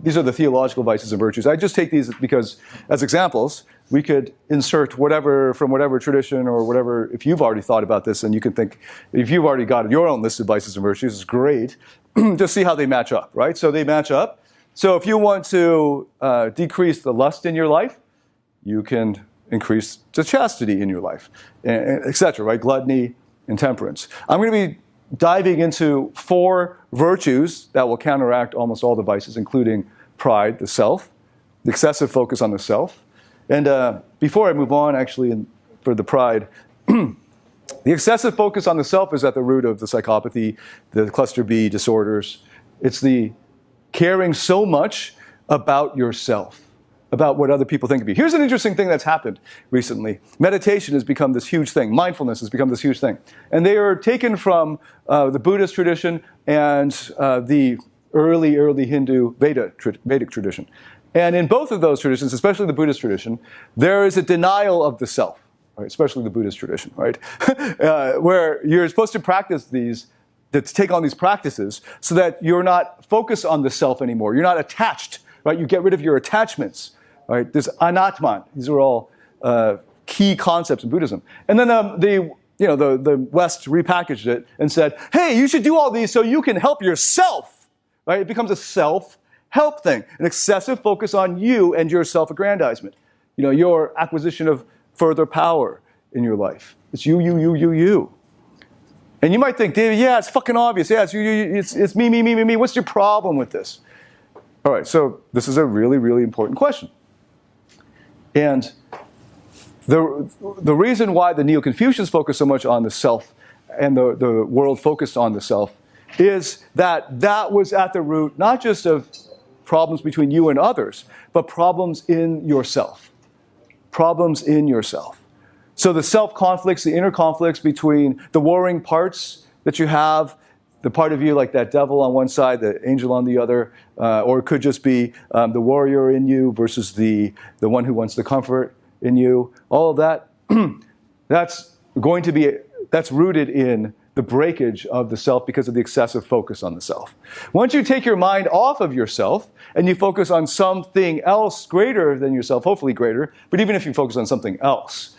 these are the theological vices and virtues. I just take these because, as examples, we could insert whatever from whatever tradition or whatever. If you've already thought about this and you can think, if you've already got your own list of vices and virtues, it's great. Just see how they match up, right? So they match up. So if you want to decrease the lust in your life, you can increase the chastity in your life, etc., right? Gluttony and temperance. I'm going to be diving into 4 virtues that will counteract almost all the vices, including pride, the self, the excessive focus on the self. And before I move on, actually, for the pride, the excessive focus on the self is at the root of the psychopathy, the cluster B disorders. It's the caring so much about yourself, about what other people think of you. Here's an interesting thing that's happened recently. Meditation has become this huge thing. Mindfulness has become this huge thing. And they are taken from the Buddhist tradition and the early Hindu Vedic tradition. And in both of those traditions, especially the Buddhist tradition, there is a denial of the self, right? Especially the Buddhist tradition, right? Where you're supposed to practice these, to take on these practices so that you're not focused on the self anymore. You're not attached, right? You get rid of your attachments, right? There's anatman. These are all key concepts in Buddhism. And then the West repackaged it and said, hey, you should do all these so you can help yourself, right? It becomes a self-help thing, an excessive focus on you and your self-aggrandizement. You know, your acquisition of further power in your life. It's you. And you might think, David, yeah, it's fucking obvious. Yeah, it's me. What's your problem with this? All right, so this is a really, really important question. And the reason why the Neo-Confucians focus so much on the self and the world focused on the self is that was at the root not just of problems between you and others, but problems in yourself. Problems in yourself. So the self-conflicts, the inner conflicts between the warring parts that you have, the part of you like that devil on one side, the angel on the other, or it could just be the warrior in you versus the one who wants the comfort in you. All of that, that's rooted in the breakage of the self because of the excessive focus on the self. Once you take your mind off of yourself and you focus on something else greater than yourself, hopefully greater, but even if you focus on something else,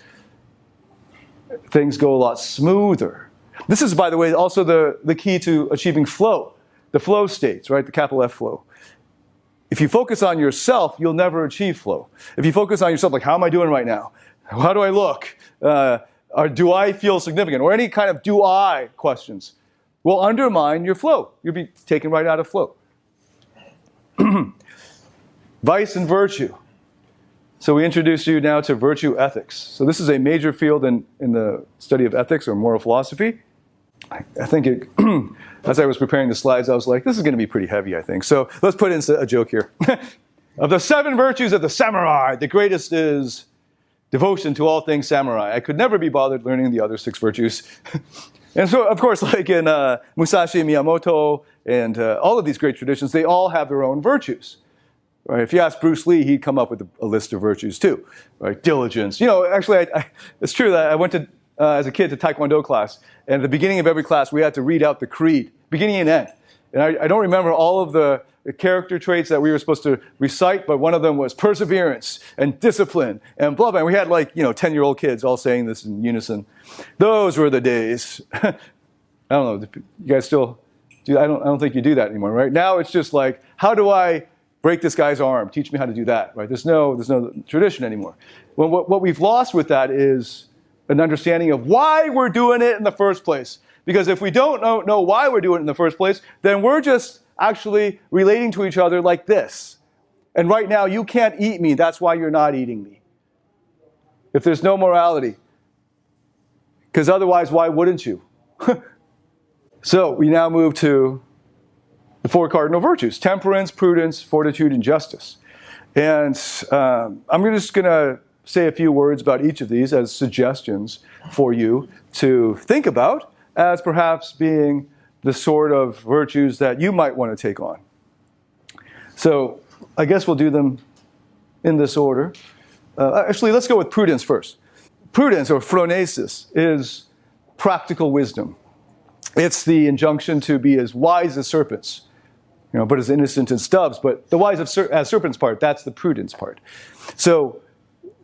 things go a lot smoother. This is, by the way, also the key to achieving flow, the flow states, right? The capital F flow. If you focus on yourself, you'll never achieve flow. If you focus on yourself, like, how am I doing right now? How do I look? Or do I feel significant? Or any kind of do I questions will undermine your flow. You'll be taken right out of flow. Vice and virtue. So we introduce you now to virtue ethics. So this is a major field in the study of ethics or moral philosophy. I think as I was preparing the slides, I was like, this is going to be pretty heavy, I think. So let's put in a joke here. Of the 7 virtues of the samurai, the greatest is devotion to all things samurai. I could never be bothered learning the other 6 virtues. And so, of course, like in Musashi Miyamoto and all of these great traditions, they all have their own virtues. Right? If you ask Bruce Lee, he'd come up with a list of virtues too. Right? Diligence. You know, actually, it's true that I went to, as a kid, to Taekwondo class. And at the beginning of every class, we had to read out the creed, beginning and end. And I don't remember all of the character traits that we were supposed to recite, but one of them was perseverance and discipline and blah, blah. And we had 10-year-old kids all saying this in unison. Those were the days. I don't know, you guys still do, I don't think you do that anymore, right? Now it's just like, how do I break this guy's arm, teach me how to do that, right? There's no tradition anymore. Well, what we've lost with that is an understanding of why we're doing it in the first place. Because if we don't know why we're doing it in the first place, then we're just actually relating to each other like this. And right now, you can't eat me, that's why you're not eating me. If there's no morality. Because otherwise, why wouldn't you? So we now move to the 4 cardinal virtues: temperance, prudence, fortitude, and justice. And I'm just going to say a few words about each of these as suggestions for you to think about as perhaps being the sort of virtues that you might want to take on. So I guess we'll do them in this order. Actually, let's go with prudence first. Prudence, or phronesis, is practical wisdom. It's the injunction to be as wise as serpents, but as innocent as doves. But the wise as serpents part, that's the prudence part. So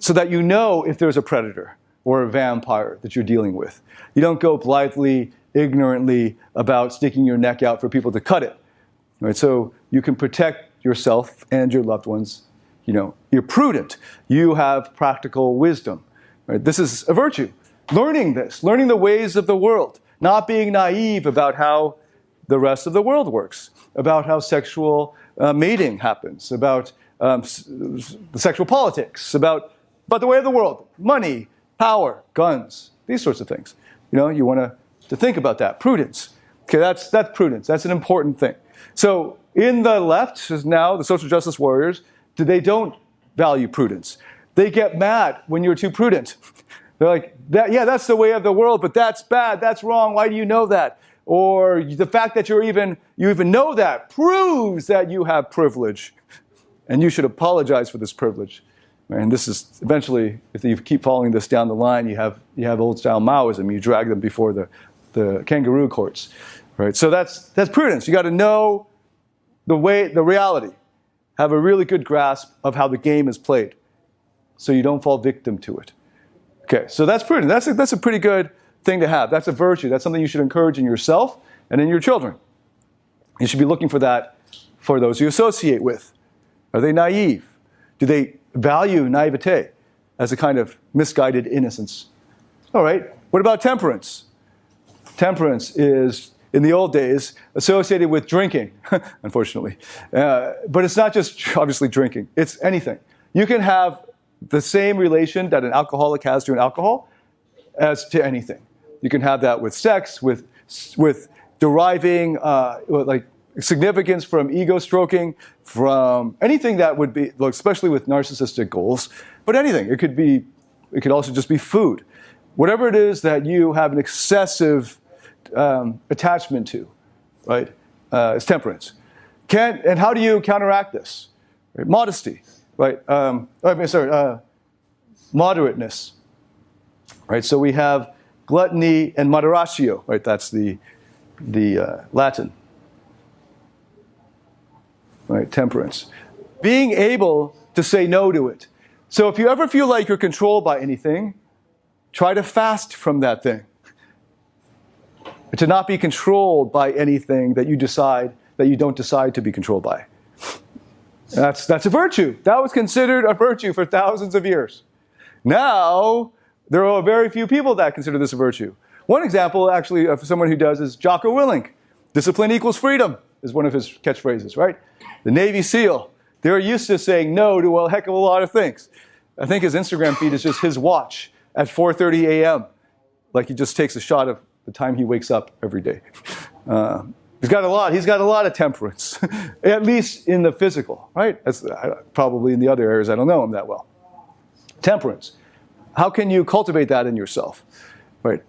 that you know if there's a predator or a vampire that you're dealing with. You don't go blithely, ignorantly about sticking your neck out for people to cut it. Right? So you can protect yourself and your loved ones. You're prudent. You have practical wisdom. Right? This is a virtue. Learning the ways of the world, not being naive about how the rest of the world works, about how sexual mating happens, about the sexual politics, about the way of the world, money, power, guns, these sorts of things. You want to think about that. Prudence. Okay, that's prudence. That's an important thing. So in the left is now the social justice warriors. They don't value prudence. They get mad when you're too prudent. They're like, that's the way of the world, but that's bad, that's wrong, why do you know that? Or the fact that you even know that proves that you have privilege, and you should apologize for this privilege. And this is eventually, if you keep following this down the line, you have old-style Maoism. You drag them before the kangaroo courts, right? So that's prudence. You got to know the reality, have a really good grasp of how the game is played, so you don't fall victim to it. Okay, so that's prudence. That's a pretty good thing to have. That's a virtue. That's something you should encourage in yourself and in your children. You should be looking for that for those you associate with. Are they naive? Do they value naivete as a kind of misguided innocence? All right, what about temperance? Temperance is, in the old days, associated with drinking, unfortunately. But it's not just obviously drinking, it's anything. You can have the same relation that an alcoholic has to an alcohol as to anything. You can have that with sex, with deriving like significance from ego stroking, from anything that would be, especially with narcissistic goals, but anything. It could also just be food. Whatever it is that you have an excessive attachment to, right, is temperance. And how do you counteract this? Right? Modesty, right? Moderateness, right? So we have gluttony and moderatio, right? That's the Latin, right? Temperance. Being able to say no to it. So if you ever feel like you're controlled by anything, try to fast from that thing. To not be controlled by anything that you don't decide to be controlled by. That's a virtue. That was considered a virtue for thousands of years. Now, there are very few people that consider this a virtue. One example, actually, of someone who does is Jocko Willink. Discipline equals freedom is one of his catchphrases, right? The Navy SEAL. They're used to saying no to a heck of a lot of things. I think his Instagram feed is just his watch at 4:30 a.m. Like he just takes a shot of the time he wakes up every day. He's got a lot of temperance, at least in the physical, right? Probably in the other areas, I don't know him that well. Temperance. How can you cultivate that in yourself? Right?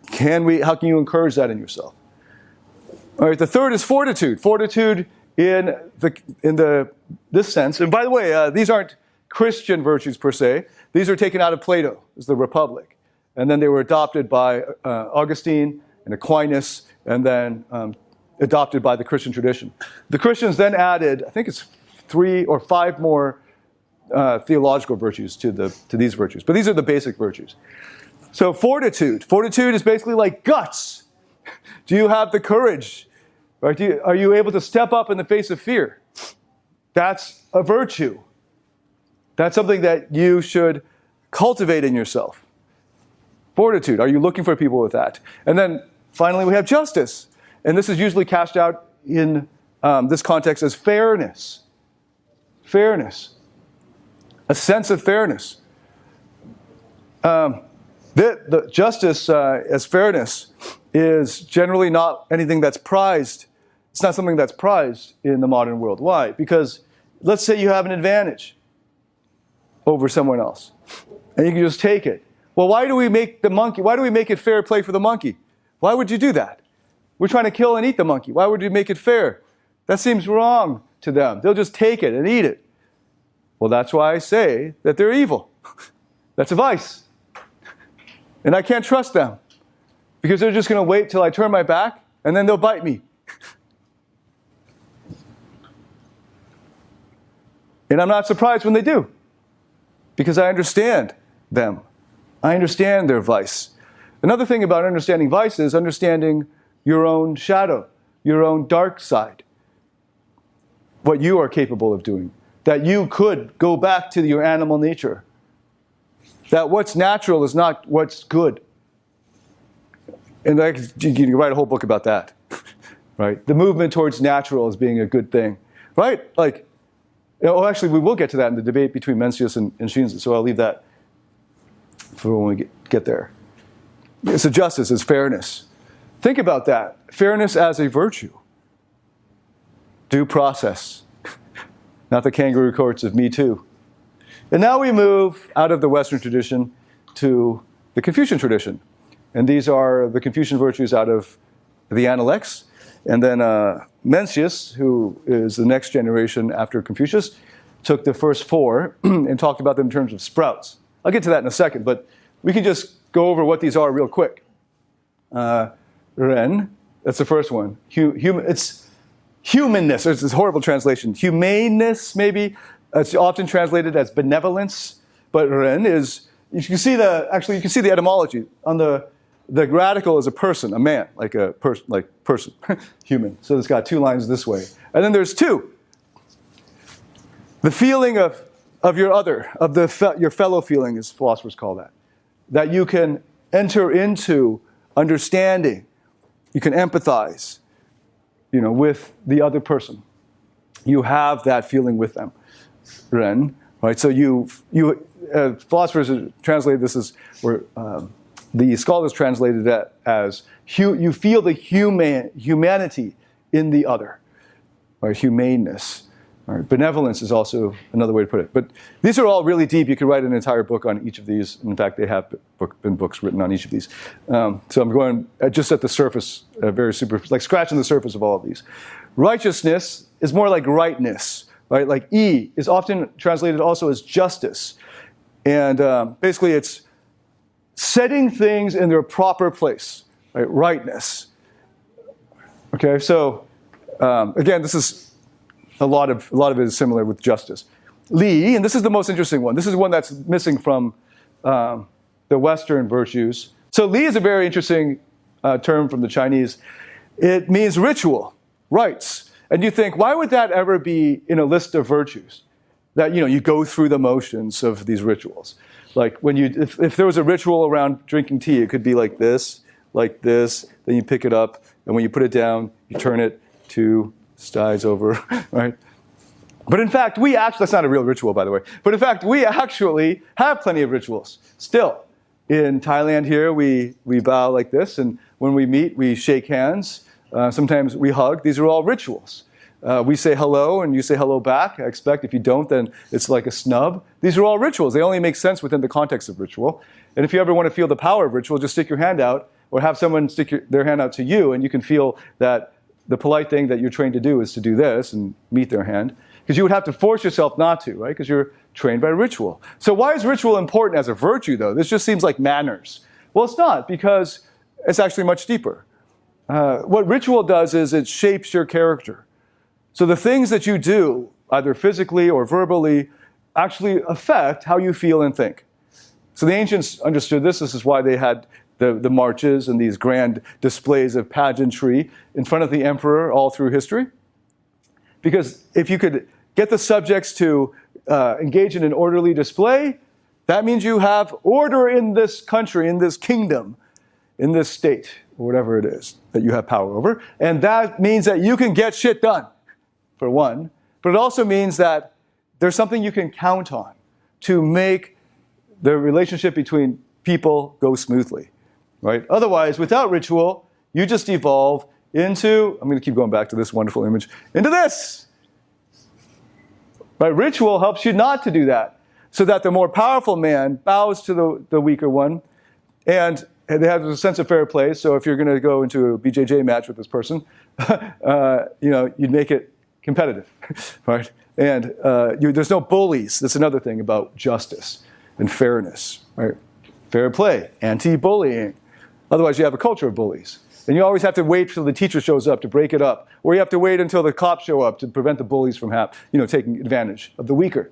How can you encourage that in yourself? All right, the third is fortitude. Fortitude in this sense. And by the way, these aren't Christian virtues per se. These are taken out of Plato, is the Republic. And then they were adopted by Augustine and Aquinas, and then adopted by the Christian tradition. The Christians then added, I think it's 3 or 5 more theological virtues to these virtues. But these are the basic virtues. So fortitude. Fortitude is basically like guts. Do you have the courage? Right? Are you able to step up in the face of fear? That's a virtue. That's something that you should cultivate in yourself. Fortitude. Are you looking for people with that? And then finally we have justice. And this is usually cast out in this context as fairness. Fairness. A sense of fairness. The justice as fairness is generally not anything that's prized. It's not something that's prized in the modern world. Why? Because let's say you have an advantage over someone else, and you can just take it. Well, why do we make it fair play for the monkey? Why would you do that? We're trying to kill and eat the monkey. Why would you make it fair? That seems wrong to them. They'll just take it and eat it. Well, that's why I say that they're evil. That's a vice. And I can't trust them because they're just going to wait till I turn my back and then they'll bite me. And I'm not surprised when they do because I understand them. I understand their vice. Another thing about understanding vice is understanding your own shadow, your own dark side, what you are capable of doing, that you could go back to your animal nature, that what's natural is not what's good. And you can write a whole book about that, right? The movement towards natural as being a good thing, right? Like, actually, we will get to that in the debate between Mencius and Shinzi, so I'll leave that for when we get there. So justice is fairness. Think about that. Fairness as a virtue. Due process. Not the kangaroo courts of Me Too. And now we move out of the Western tradition to the Confucian tradition. And these are the Confucian virtues out of the Analects. And then Mencius, who is the next generation after Confucius, took the first four and talked about them in terms of sprouts. I'll get to that in a second, but we can just go over what these are real quick. Ren, that's the first one. It's humanness. There's this horrible translation. Humaneness, maybe. It's often translated as benevolence. But Ren is, you can see the etymology. On the radical is a person, a man, like a person, human. So it's got two lines this way. And then there's two. The feeling of your other, of your fellow feeling, as philosophers call that. That you can enter into understanding. You can empathize, with the other person. You have that feeling with them. Ren, right? So philosophers translate this as, or the scholars translated that as you feel the humanity in the other, right? Humaneness. Right? Benevolence is also another way to put it. But these are all really deep. You could write an entire book on each of these. In fact, they have been books written on each of these. So I'm going just at the surface, very super, like scratching the surface of all of these. Righteousness is more like rightness, right? Like E is often translated also as justice. And basically it's setting things in their proper place, right? Rightness. Okay, so again, this is a lot of it is similar with justice. Li, and this is the most interesting one. This is one that's missing from the Western virtues. So Li is a very interesting term from the Chinese. It means ritual, rites. And you think, why would that ever be in a list of virtues? That, you go through the motions of these rituals. Like when if there was a ritual around drinking tea, it could be like this, then you pick it up, and when you put it down, you turn it 2 styes over, right? But in fact, that's not a real ritual, by the way, but in fact, we actually have plenty of rituals still. In Thailand here, we bow like this, and when we meet, we shake hands. Sometimes we hug. These are all rituals. We say hello, and you say hello back, I expect. If you don't, then it's like a snub. These are all rituals. They only make sense within the context of ritual. And if you ever want to feel the power of ritual, just stick your hand out, or have someone stick their hand out to you, and you can feel that the polite thing that you're trained to do is to do this and meet their hand. Because you would have to force yourself not to, right? Because you're trained by ritual. So why is ritual important as a virtue, though? This just seems like manners. Well, it's not, because it's actually much deeper. What ritual does is it shapes your character. So the things that you do, either physically or verbally, actually affect how you feel and think. So the ancients understood this. This is why they had the marches and these grand displays of pageantry in front of the emperor all through history. Because if you could get the subjects to engage in an orderly display, that means you have order in this country, in this kingdom, in this state, or whatever it is that you have power over. And that means that you can get shit done, for one. But it also means that there's something you can count on to make the relationship between people go smoothly, right? Otherwise, without ritual, you just evolve into, I'm going to keep going back to this wonderful image, into this. Right? Ritual helps you not to do that, so that the more powerful man bows to the weaker one, and they have a sense of fair play. So if you're going to go into a BJJ match with this person, you'd make it competitive, right? And there's no bullies. That's another thing about justice and fairness, right? Fair play, anti-bullying. Otherwise, you have a culture of bullies. And you always have to wait till the teacher shows up to break it up, or you have to wait until the cops show up to prevent the bullies from taking advantage of the weaker.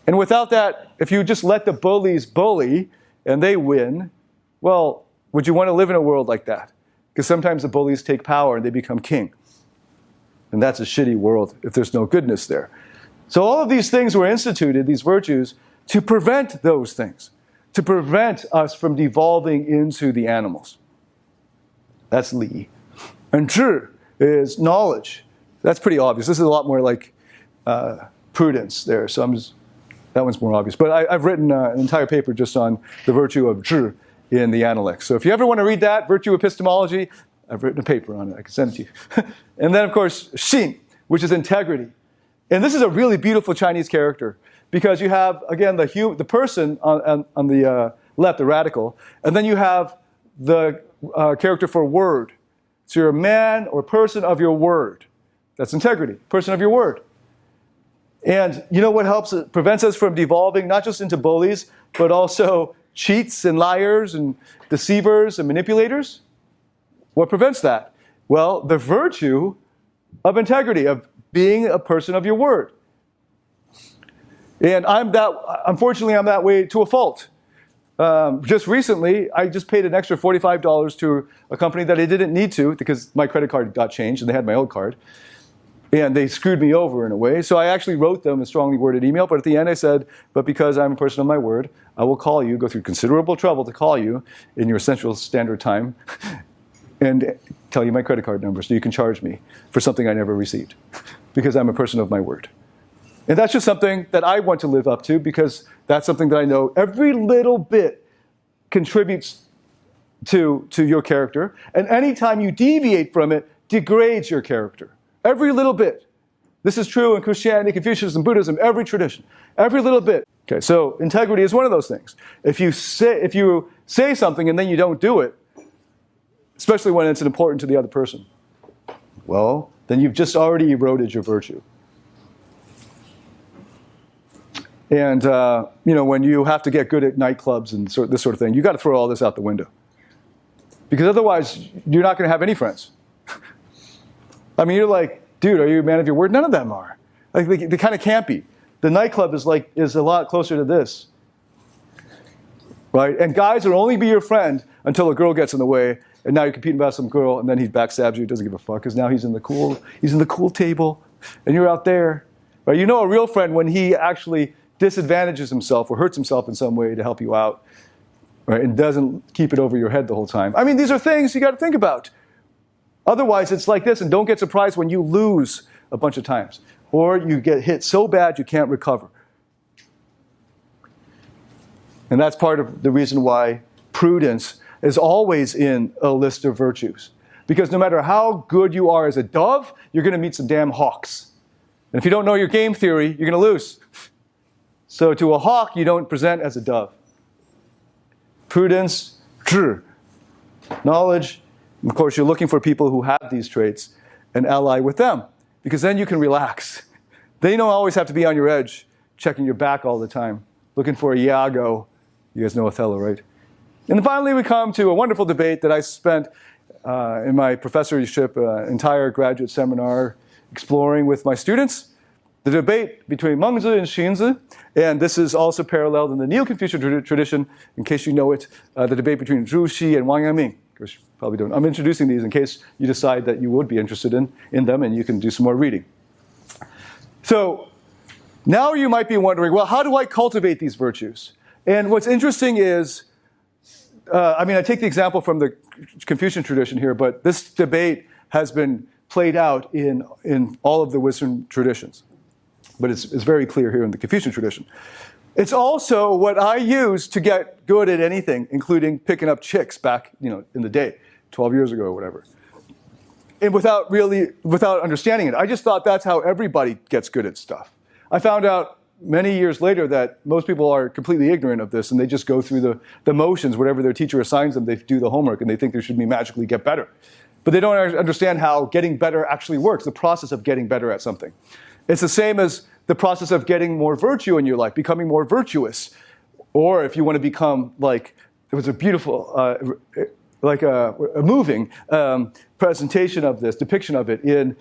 And without that, if you just let the bullies bully and they win, well, would you want to live in a world like that? Because sometimes the bullies take power and they become king. And that's a shitty world if there's no goodness there. So all of these things were instituted, these virtues, to prevent those things, to prevent us from devolving into the animals. That's Li. And Zhi is knowledge. That's pretty obvious. This is a lot more like prudence there. So that one's more obvious. But I've written an entire paper just on the virtue of Zhi in the Analects. So if you ever want to read that, virtue epistemology, I've written a paper on it. I can send it to you. And then, of course, Xin, which is integrity. And this is a really beautiful Chinese character because you have, again, the person on the left, the radical, and then you have the character for word. So you're a man or person of your word. That's integrity, person of your word. And you know what prevents us from devolving not just into bullies, but also cheats and liars and deceivers and manipulators? What prevents that? Well, the virtue of integrity, of being a person of your word. And unfortunately, I'm that way to a fault. Just recently, I just paid an extra $45 to a company that I didn't need to because my credit card got changed and they had my old card. And they screwed me over in a way. So I actually wrote them a strongly worded email, but at the end I said, but because I'm a person of my word, I will call you, go through considerable trouble to call you in your Central Standard Time and tell you my credit card number so you can charge me for something I never received because I'm a person of my word. And that's just something that I want to live up to because that's something that I know every little bit contributes to your character. And anytime you deviate from it, degrades your character. Every little bit. This is true in Christianity, Confucianism, Buddhism, every tradition. Every little bit. Okay, so integrity is one of those things. If you say something and then you don't do it, especially when it's important to the other person, well, then you've just already eroded your virtue. And when you have to get good at nightclubs and this sort of thing, you got to throw all this out the window, because otherwise you're not going to have any friends. I mean, you're like, dude, are you a man of your word? None of them are. Like they kind of can't be. The nightclub is a lot closer to this, right? And guys will only be your friend until a girl gets in the way, and now you're competing about some girl, and then he backstabs you, doesn't give a fuck, because now he's in the cool table, and you're out there, right? You know a real friend when he actually disadvantages himself or hurts himself in some way to help you out, right? And doesn't keep it over your head the whole time. I mean, these are things you got to think about. Otherwise, it's like this, and don't get surprised when you lose a bunch of times, or you get hit so bad you can't recover. And that's part of the reason why prudence is always in a list of virtues. Because no matter how good you are as a dove, you're going to meet some damn hawks. And if you don't know your game theory, you're going to lose. So to a hawk, you don't present as a dove. Prudence, knowledge. Of course, you're looking for people who have these traits and ally with them, because then you can relax. Then you don't always have to be on your edge, checking your back all the time, looking for a Iago. You guys know Othello, right? And then finally, we come to a wonderful debate that I spent in my professorship, entire graduate seminar, exploring with my students. The debate between Mengzi and Xunzi, and this is also paralleled in the Neo-Confucian tradition, in case you know it, the debate between Zhu Xi and Wang Yangming. Of course, you probably don't. I'm introducing these in case you decide that you would be interested in them, and you can do some more reading. So now you might be wondering, well, how do I cultivate these virtues? And what's interesting is, I take the example from the Confucian tradition here, but this debate has been played out in all of the Western traditions. But it's very clear here in the Confucian tradition. It's also what I use to get good at anything, including picking up chicks back, in the day, 12 years ago or whatever. And without understanding it. I just thought that's how everybody gets good at stuff. I found out many years later that most people are completely ignorant of this and they just go through the motions, whatever their teacher assigns them, they do the homework and they think they should magically get better. But they don't understand how getting better actually works, the process of getting better at something. It's the same as the process of getting more virtue in your life, becoming more virtuous. Or if you want to become like, there was a beautiful, a moving presentation of this, depiction of it in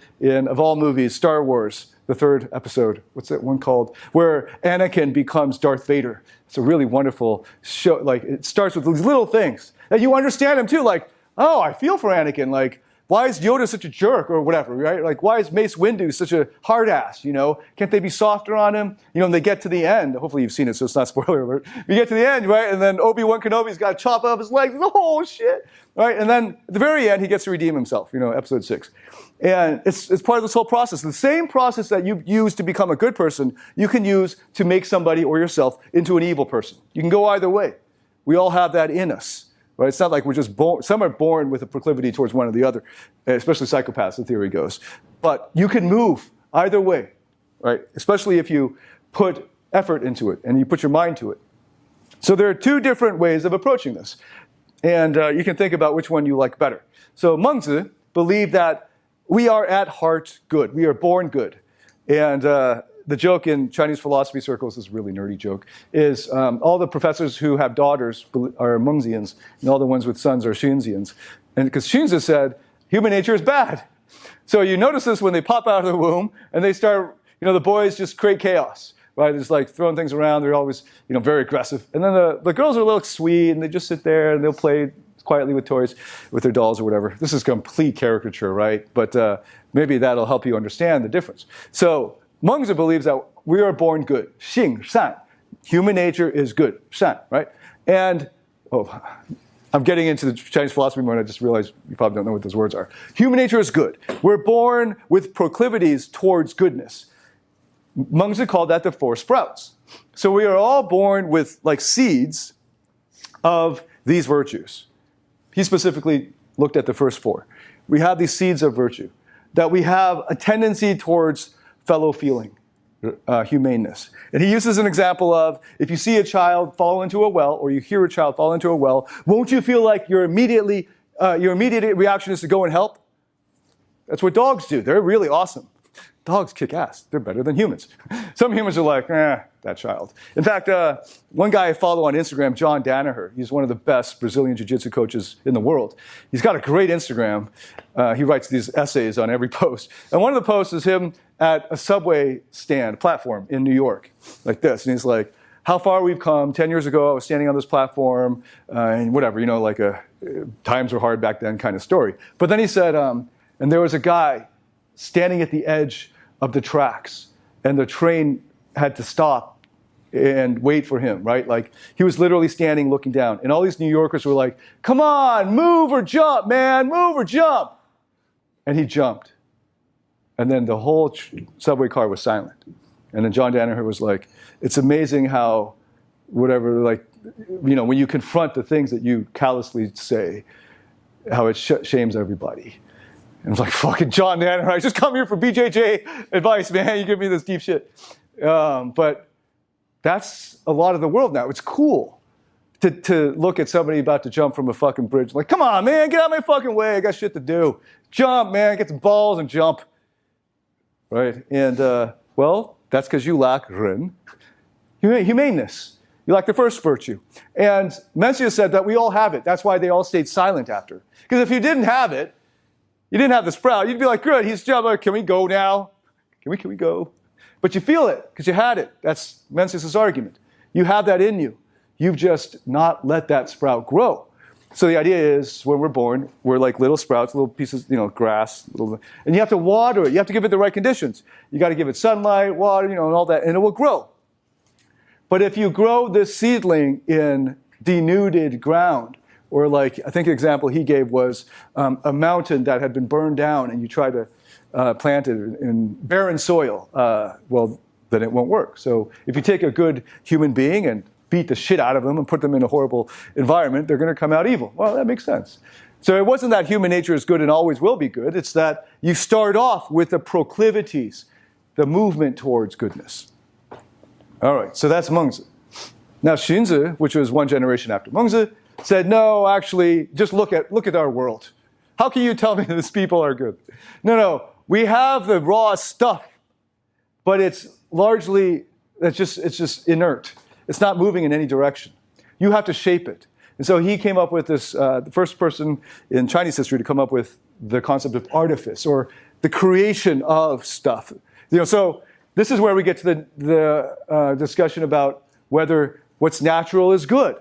of all movies, Star Wars, the third episode. What's that one called? Where Anakin becomes Darth Vader. It's a really wonderful show. Like, it starts with these little things that you understand them too. Like, oh, I feel for Anakin. Like, why is Yoda such a jerk or whatever, right? Like, why is Mace Windu such a hard ass, Can't they be softer on him? And they get to the end. Hopefully you've seen it, so it's not spoiler alert. You get to the end, right? And then Obi-Wan Kenobi's got to chop off his legs. Oh, shit. Right? And then at the very end, he gets to redeem himself, episode 6. And it's part of this whole process. The same process that you use to become a good person, you can use to make somebody or yourself into an evil person. You can go either way. We all have that in us. Right? It's not like we're just born. Some are born with a proclivity towards one or the other, especially psychopaths, the theory goes. But you can move either way, right? Especially if you put effort into it and you put your mind to it. So there are two different ways of approaching this. And you can think about which one you like better. So Mengzi believed that we are at heart good. We are born good. And the joke in Chinese philosophy circles, this really nerdy joke, is all the professors who have daughters are Mengzians, and all the ones with sons are Xunzians. And because Xunzi said, human nature is bad. So you notice this when they pop out of the womb, and they start, the boys just create chaos, right? They're just like throwing things around. They're always, very aggressive. And then the girls are a little sweet, and they just sit there, and they'll play quietly with toys, with their dolls or whatever. This is complete caricature, right? But maybe that'll help you understand the difference. So Mengzi believes that we are born good. Xing, shan. Human nature is good. Shan, right? And, I'm getting into the Chinese philosophy more and I just realized you probably don't know what those words are. Human nature is good. We're born with proclivities towards goodness. Mengzi called that the 4 sprouts. So we are all born with like seeds of these virtues. He specifically looked at the first 4. We have these seeds of virtue. That we have a tendency towards fellow feeling, humaneness. And he uses an example of, if you see a child fall into a well, or you hear a child fall into a well, won't you feel like your immediate reaction is to go and help? That's what dogs do. They're really awesome. Dogs kick ass. They're better than humans. Some humans are like, that child. In fact, one guy I follow on Instagram, John Danaher, he's one of the best Brazilian jiu-jitsu coaches in the world. He's got a great Instagram. He writes these essays on every post. And one of the posts is him at a subway stand, platform in New York, like this. And he's like, how far we've come. 10 years ago, I was standing on this platform, and whatever, like times were hard back then kind of story. But then he said, and there was a guy standing at the edge of the tracks, and the train had to stop and wait for him, right? Like, he was literally standing looking down, and all these New Yorkers were like, come on, move or jump, man, move or jump. And he jumped. And then the whole subway car was silent. And then John Danaher was like, it's amazing how, when you confront the things that you callously say, how it shames everybody. And I was like, fucking John Danaher, I just come here for BJJ advice, man. You give me this deep shit. But that's a lot of the world now. It's cool to look at somebody about to jump from a fucking bridge. Like, come on, man, get out of my fucking way. I got shit to do. Jump, man, get some balls and jump. Right? And, that's because you lack humaneness. You lack the first virtue. And Mencius said that we all have it. That's why they all stayed silent after. Because if you didn't have it, you didn't have the sprout, you'd be like, good, he's jumping. Can we go now? Can we go? But you feel it because you had it. That's Mencius' argument. You have that in you. You've just not let that sprout grow. So the idea is when we're born, we're like little sprouts, little pieces, grass, and you have to water it. You have to give it the right conditions. You got to give it sunlight, water, and all that, and it will grow. But if you grow this seedling in denuded ground, or like, I think the example he gave was a mountain that had been burned down and you try to plant it in barren soil, well, then it won't work. So if you take a good human being and beat the shit out of them and put them in a horrible environment, they're going to come out evil. Well, that makes sense. So it wasn't that human nature is good and always will be good. It's that you start off with the proclivities, the movement towards goodness. All right, so that's Mengzi. Now Xunzi, which was one generation after Mengzi, said, no, actually, just look at our world. How can you tell me these people are good? No, we have the raw stuff, but it's largely, it's just inert. It's not moving in any direction. You have to shape it. And so he came up with this, the first person in Chinese history to come up with the concept of artifice, or the creation of stuff. So this is where we get to the discussion about whether what's natural is good.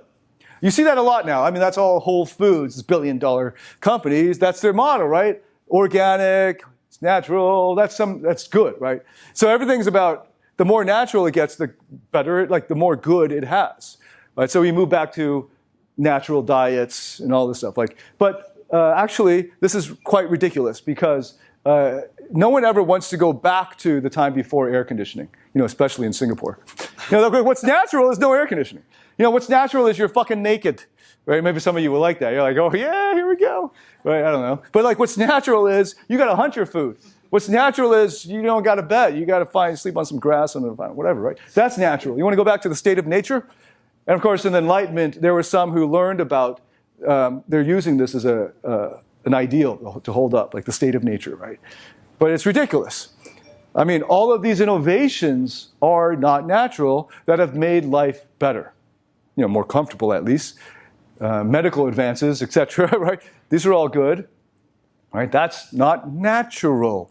You see that a lot now. I mean, that's all Whole Foods, billion-dollar companies. That's their motto, right? Organic, it's natural, that's good, right? So everything's about, the more natural it gets, the better, the more good it has, right? So we move back to natural diets and all this stuff. But actually, this is quite ridiculous because no one ever wants to go back to the time before air conditioning, especially in Singapore. What's natural is no air conditioning. What's natural is you're fucking naked, right? Maybe some of you will like that. You're like, oh yeah, here we go, right? I don't know. But what's natural is you got to hunt your food. What's natural is you don't got a bed. You got to sleep on some grass and whatever, right? That's natural. You want to go back to the state of nature? And of course, in the Enlightenment, there were some who learned about, they're using this as an ideal to hold up, like the state of nature, right? But it's ridiculous. I mean, all of these innovations are not natural that have made life better, more comfortable at least. Medical advances, etc., right? These are all good, right? That's not natural.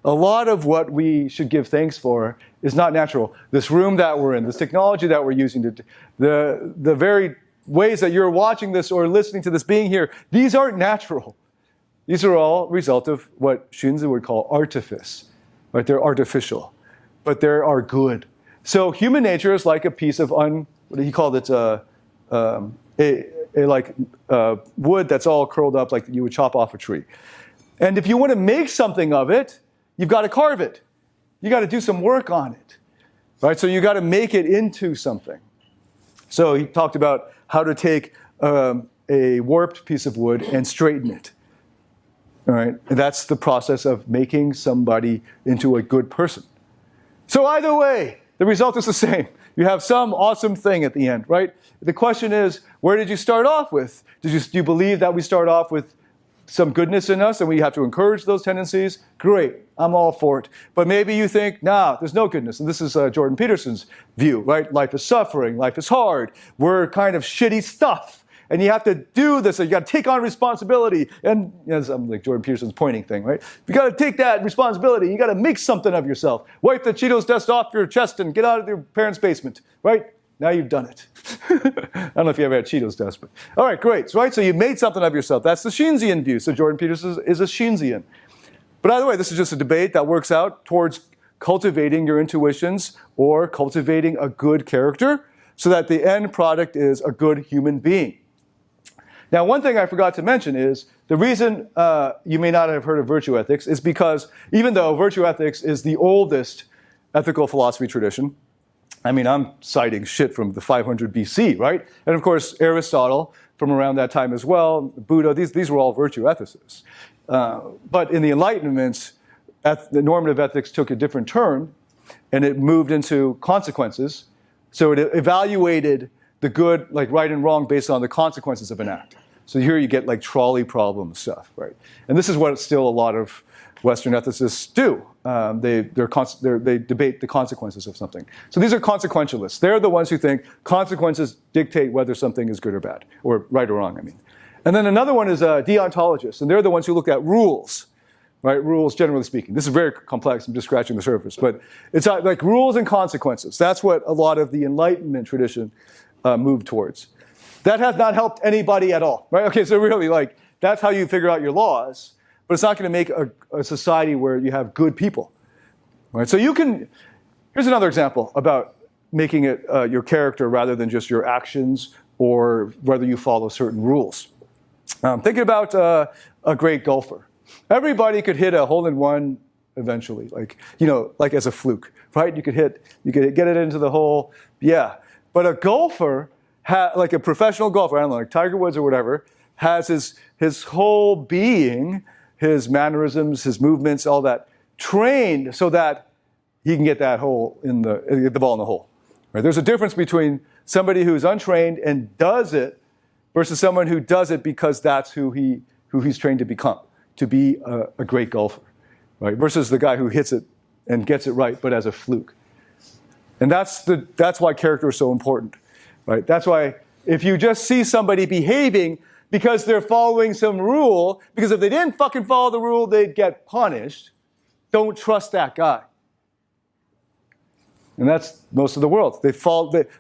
A lot of what we should give thanks for is not natural. This room that we're in, this technology that we're using, the very ways that you're watching this or listening to this, being here, these aren't natural. These are all a result of what Xunzi would call artifice, right? They're artificial, but they are good. So human nature is like a piece of what he called it, wood that's all curled up like you would chop off a tree. And if you want to make something of it, you've got to carve it. You got to do some work on it, right? So you got to make it into something. So he talked about how to take a warped piece of wood and straighten it. All right, and that's the process of making somebody into a good person. So either way, the result is the same. You have some awesome thing at the end, right? The question is, where did you start off with? Do you believe that we start off with some goodness in us and we have to encourage those tendencies? Great, I'm all for it. But maybe you think, nah, there's no goodness. And this is Jordan Peterson's view, right? Life is suffering, life is hard. We're kind of shitty stuff. And you have to do this, so you got to take on responsibility. And I'm like Jordan Peterson's pointing thing, right? You got to take that responsibility. You got to make something of yourself. Wipe the Cheetos dust off your chest and get out of your parents' basement, right? Now you've done it. I don't know if you ever had Cheetos dust, but all right, great. Right? So you made something of yourself. That's the Xunzian view. So Jordan Peterson is a Xunzian. But either way, this is just a debate that works out towards cultivating your intuitions or cultivating a good character so that the end product is a good human being. Now, one thing I forgot to mention is the reason you may not have heard of virtue ethics is because even though virtue ethics is the oldest ethical philosophy tradition, I mean, I'm citing shit from the 500 BC, right? And of course, Aristotle from around that time as well, Buddha, these were all virtue ethicists. But in the Enlightenment, the normative ethics took a different turn and it moved into consequences. So it evaluated the good, like right and wrong based on the consequences of an act. So here you get like trolley problem stuff, right? And this is what still a lot of Western ethicists do. They debate the consequences of something. So these are consequentialists. They're the ones who think consequences dictate whether something is good or bad, or right or wrong, I mean. And then another one is deontologists, and they're the ones who look at rules, right? Rules, generally speaking. This is very complex. I'm just scratching the surface. But it's like rules and consequences. That's what a lot of the Enlightenment tradition moved towards. That has not helped anybody at all, right? Okay, so really, like, that's how you figure out your laws, but it's not going to make a society where you have good people, right? So you can, here's another example about making it your character rather than just your actions or whether you follow certain rules. Thinking about a great golfer. Everybody could hit a hole-in-one eventually, like, you know, like as a fluke, right? You could get it into the hole, yeah. But a golfer, like a professional golfer, I don't know, like Tiger Woods or whatever, has his whole being, his mannerisms, his movements, all that, trained so that he can get that hole get the ball in the hole. Right? There's a difference between somebody who's untrained and does it versus someone who does it because that's who he's trained to become, to be a great golfer, right? Versus the guy who hits it and gets it right, but as a fluke. And that's why character is so important, right? That's why if you just see somebody behaving because they're following some rule, because if they didn't fucking follow the rule, they'd get punished, don't trust that guy. And that's most of the world.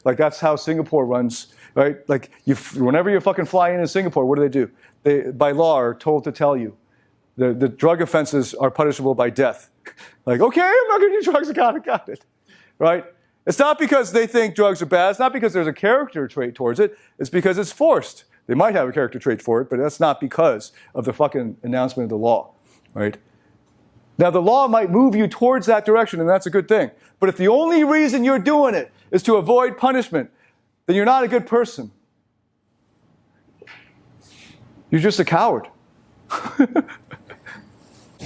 Like that's how Singapore runs, right? Like whenever you fucking fly in Singapore, what do? They, by law, are told to tell you the drug offenses are punishable by death. Like, okay, I'm not going to do drugs. I got it, right? It's not because they think drugs are bad. It's not because there's a character trait towards it. It's because it's forced. They might have a character trait for it, but that's not because of the fucking announcement of the law, right? Now, the law might move you towards that direction, and that's a good thing. But if the only reason you're doing it is to avoid punishment, then you're not a good person. You're just a coward.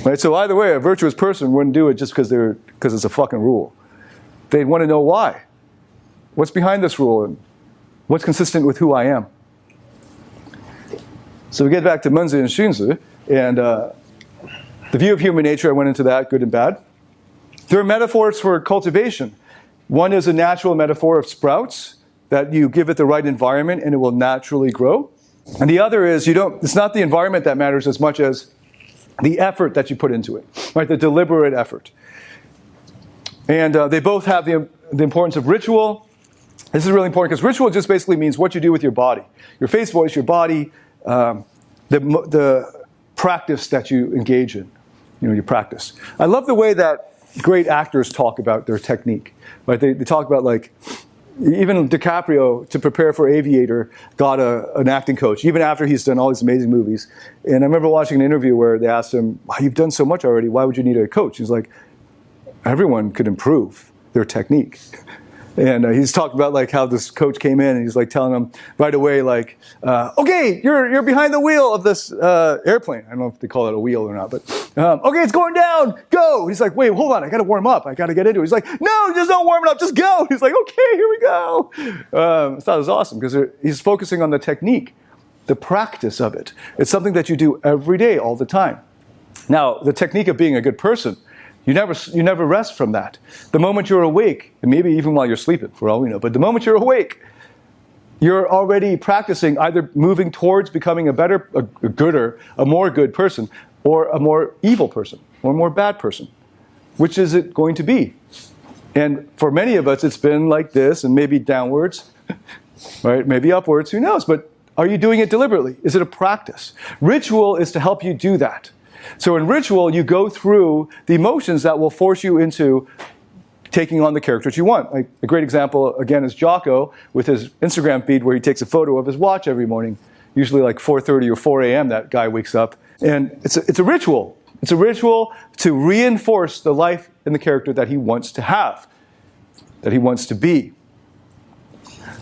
Right? So either way, a virtuous person wouldn't do it just because it's a fucking rule. They'd want to know why. What's behind this rule, and what's consistent with who I am? So we get back to Menzi and Xunzi, and the view of human nature, I went into that, good and bad. There are metaphors for cultivation. One is a natural metaphor of sprouts, that you give it the right environment and it will naturally grow. And the other is it's not the environment that matters as much as the effort that you put into it, right? The deliberate effort. And they both have the importance of ritual. This is really important because ritual just basically means what you do with your body. Your face, voice, your body, the practice that you engage in, you practice. I love the way that great actors talk about their technique, right? They talk about, like, even DiCaprio, to prepare for Aviator, got an acting coach, even after he's done all these amazing movies. And I remember watching an interview where they asked him, wow, you've done so much already, why would you need a coach? He's like, everyone could improve their technique. And he's talking about, like, how this coach came in and he's like telling him right away, like, okay, you're behind the wheel of this airplane. I don't know if they call it a wheel or not, but okay, it's going down, go. He's like, wait, hold on, I got to warm up. I got to get into it. He's like, no, just don't warm it up, just go. He's like, okay, here we go. I thought it was awesome because he's focusing on the technique, the practice of it. It's something that you do every day, all the time. Now, the technique of being a good person, you never rest from that. The moment you're awake, and maybe even while you're sleeping, for all we know, but the moment you're awake, you're already practicing either moving towards becoming a more good person, or a more evil person, or a more bad person. Which is it going to be? And for many of us, it's been like this, and maybe downwards, right? Maybe upwards, who knows? But are you doing it deliberately? Is it a practice? Ritual is to help you do that. So in ritual, you go through the emotions that will force you into taking on the characters you want. Like, a great example, again, is Jocko with his Instagram feed where he takes a photo of his watch every morning. Usually like 4:30 or 4 a.m. that guy wakes up. And it's a ritual. It's a ritual to reinforce the life and the character that he wants to have, that he wants to be.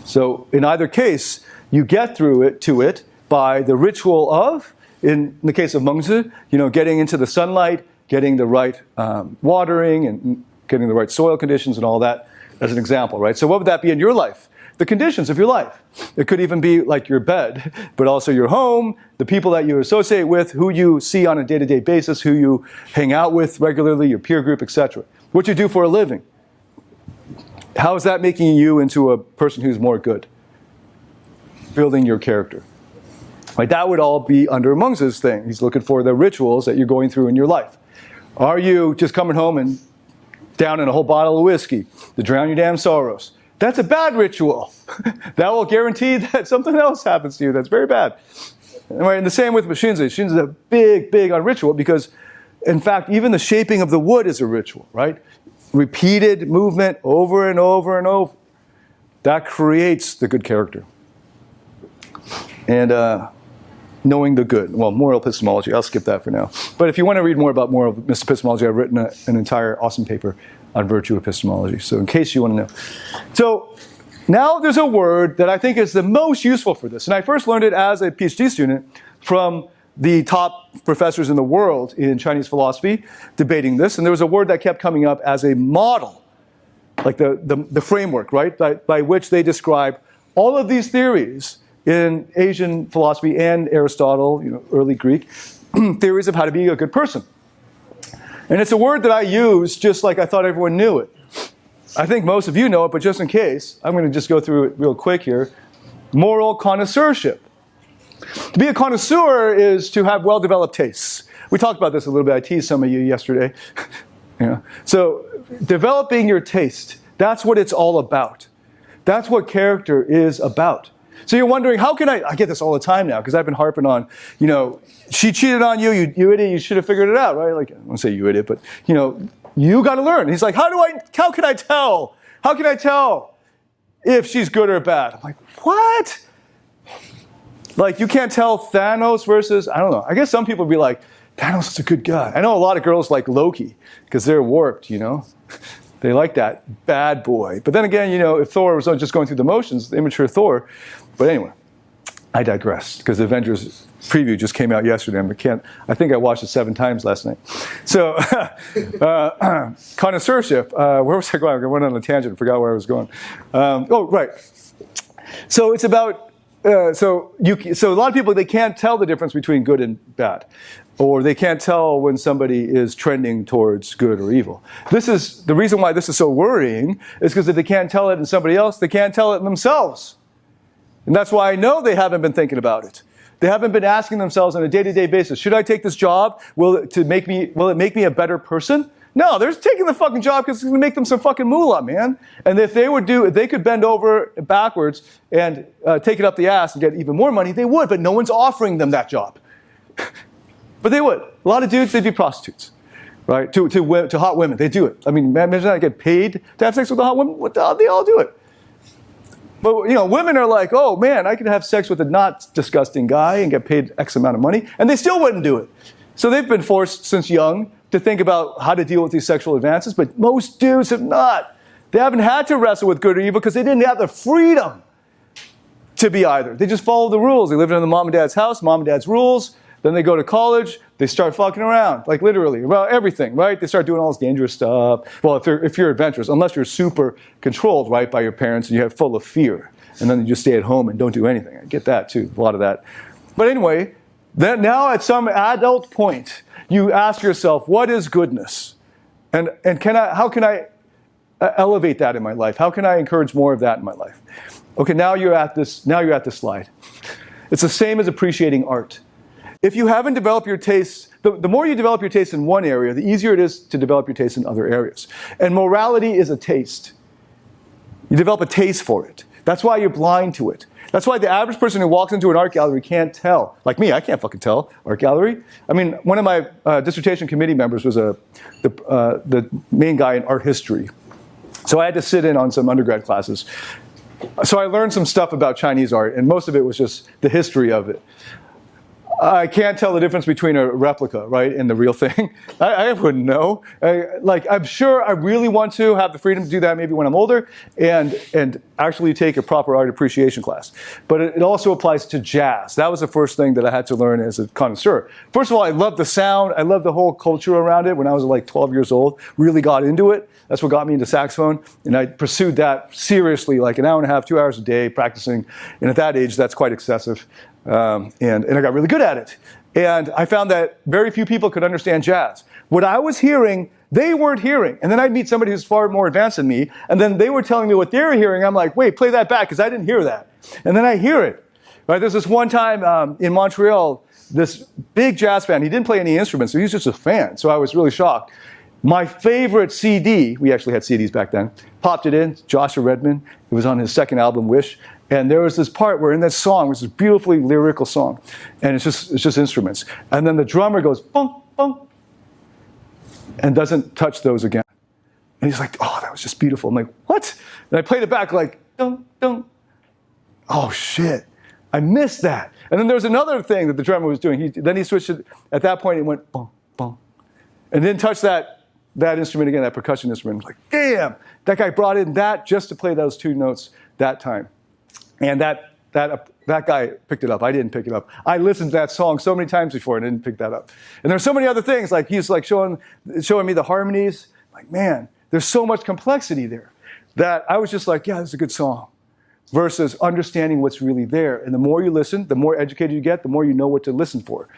So in either case, you get through it by the ritual of, in the case of Mengzi, getting into the sunlight, getting the right watering, and getting the right soil conditions and all that, as an example, right? So what would that be in your life? The conditions of your life. It could even be like your bed, but also your home, the people that you associate with, who you see on a day-to-day basis, who you hang out with regularly, your peer group, etc. What you do for a living. How is that making you into a person who's more good? Building your character. Right, that would all be under Mengzi's thing. He's looking for the rituals that you're going through in your life. Are you just coming home and down in a whole bottle of whiskey to drown your damn sorrows? That's a bad ritual. That will guarantee that something else happens to you that's very bad. Right? And the same with Shinzi. Shinzi is a big on ritual because, in fact, even the shaping of the wood is a ritual, right? Repeated movement over and over and over. That creates the good character. And knowing the good. Well, moral epistemology, I'll skip that for now. But if you want to read more about moral epistemology, I've written an entire awesome paper on virtue epistemology. So in case you want to know. So now there's a word that I think is the most useful for this. And I first learned it as a PhD student from the top professors in the world in Chinese philosophy debating this. And there was a word that kept coming up as a model, like the framework, right, by which they describe all of these theories in Asian philosophy and Aristotle, early Greek, theories of how to be a good person. And it's a word that I use just like I thought everyone knew it. I think most of you know it, but just in case, I'm going to just go through it real quick here. Moral connoisseurship. To be a connoisseur is to have well-developed tastes. We talked about this a little bit. I teased some of you yesterday. So developing your taste, that's what it's all about. That's what character is about. So you're wondering, how can I get this all the time now, because I've been harping on, she cheated on you, you idiot, you should have figured it out, right? Like, I won't say you idiot, but, you got to learn. He's like, how can I tell? How can I tell if she's good or bad? I'm like, what? Like, you can't tell Thanos versus, I don't know. I guess some people would be like, Thanos is a good guy. I know a lot of girls like Loki, because they're warped, They like that bad boy. But then again, if Thor was just going through the motions, the immature Thor. But anyway, I digress, because the Avengers preview just came out yesterday. I think I watched it 7 times last night. So, connoisseurship. Where was I going? I went on a tangent and forgot where I was going. Right. So it's about, so a lot of people, they can't tell the difference between good and bad. Or they can't tell when somebody is trending towards good or evil. This is the reason why this is so worrying, is because if they can't tell it in somebody else, they can't tell it in themselves. And that's why I know they haven't been thinking about it. They haven't been asking themselves on a day-to-day basis, should I take this job? Will it make me a better person? No, they're taking the fucking job because it's going to make them some fucking moolah, man. And if they could bend over backwards and take it up the ass and get even more money, they would. But no one's offering them that job. But they would. A lot of dudes, they'd be prostitutes, right? To hot women, they do it. I mean, imagine I get paid to have sex with a hot woman. What the hell? They all do it. But women are like, oh man, I could have sex with a not disgusting guy and get paid X amount of money, and they still wouldn't do it. So they've been forced since young to think about how to deal with these sexual advances, but most dudes have not. They haven't had to wrestle with good or evil because they didn't have the freedom to be either. They just follow the rules. They live in the mom and dad's house, mom and dad's rules. Then they go to college, they start fucking around, like literally, about everything, right? They start doing all this dangerous stuff. Well, if you're adventurous, unless you're super controlled, right, by your parents and you're full of fear, and then you just stay at home and don't do anything. I get that too, a lot of that. But anyway, then now at some adult point, you ask yourself, what is goodness? And how can I elevate that in my life? How can I encourage more of that in my life? Okay, now you're at this slide. It's the same as appreciating art. If you haven't developed your tastes, the more you develop your taste in one area, the easier it is to develop your taste in other areas. And morality is a taste. You develop a taste for it. That's why you're blind to it. That's why the average person who walks into an art gallery can't tell. Like me, I can't fucking tell art gallery. I mean, one of my dissertation committee members was the main guy in art history. So I had to sit in on some undergrad classes. So I learned some stuff about Chinese art, and most of it was just the history of it. I can't tell the difference between a replica, right, and the real thing. I wouldn't know. I'm sure I really want to have the freedom to do that maybe when I'm older and actually take a proper art appreciation class. But it also applies to jazz. That was the first thing that I had to learn as a connoisseur. First of all, I love the sound. I love the whole culture around it. When I was like 12 years old, really got into it. That's what got me into saxophone. And I pursued that seriously, like an hour and a half, 2 hours a day practicing. And at that age, that's quite excessive. And I got really good at it. And I found that very few people could understand jazz. What I was hearing, they weren't hearing. And then I'd meet somebody who's far more advanced than me, and then they were telling me what they were hearing. I'm like, wait, play that back, because I didn't hear that. And then I hear it. Right? There's this one time in Montreal, this big jazz fan, he didn't play any instruments, so he was just a fan. So I was really shocked. My favorite CD, we actually had CDs back then, popped it in, Joshua Redman. It was on his second album, Wish. And there was this part where in that song, which is a beautifully lyrical song, and it's just instruments. And then the drummer goes, bunk, bunk, and doesn't touch those again. And he's like, oh, that was just beautiful. I'm like, what? And I played it back like, dun, dun. Oh, shit. I missed that. And then there was another thing that the drummer was doing. Then he switched it. At that point, it went, bunk, bunk. And didn't touch that instrument again, that percussion instrument. Like, damn, that guy brought in that just to play those two notes that time. And that guy picked it up. I didn't pick it up. I listened to that song so many times before and didn't pick that up. And there's so many other things. Like he's like showing me the harmonies. Like, man, there's so much complexity there that I was just like, yeah, this is a good song. Versus understanding what's really there. And the more you listen, the more educated you get, the more you know what to listen for.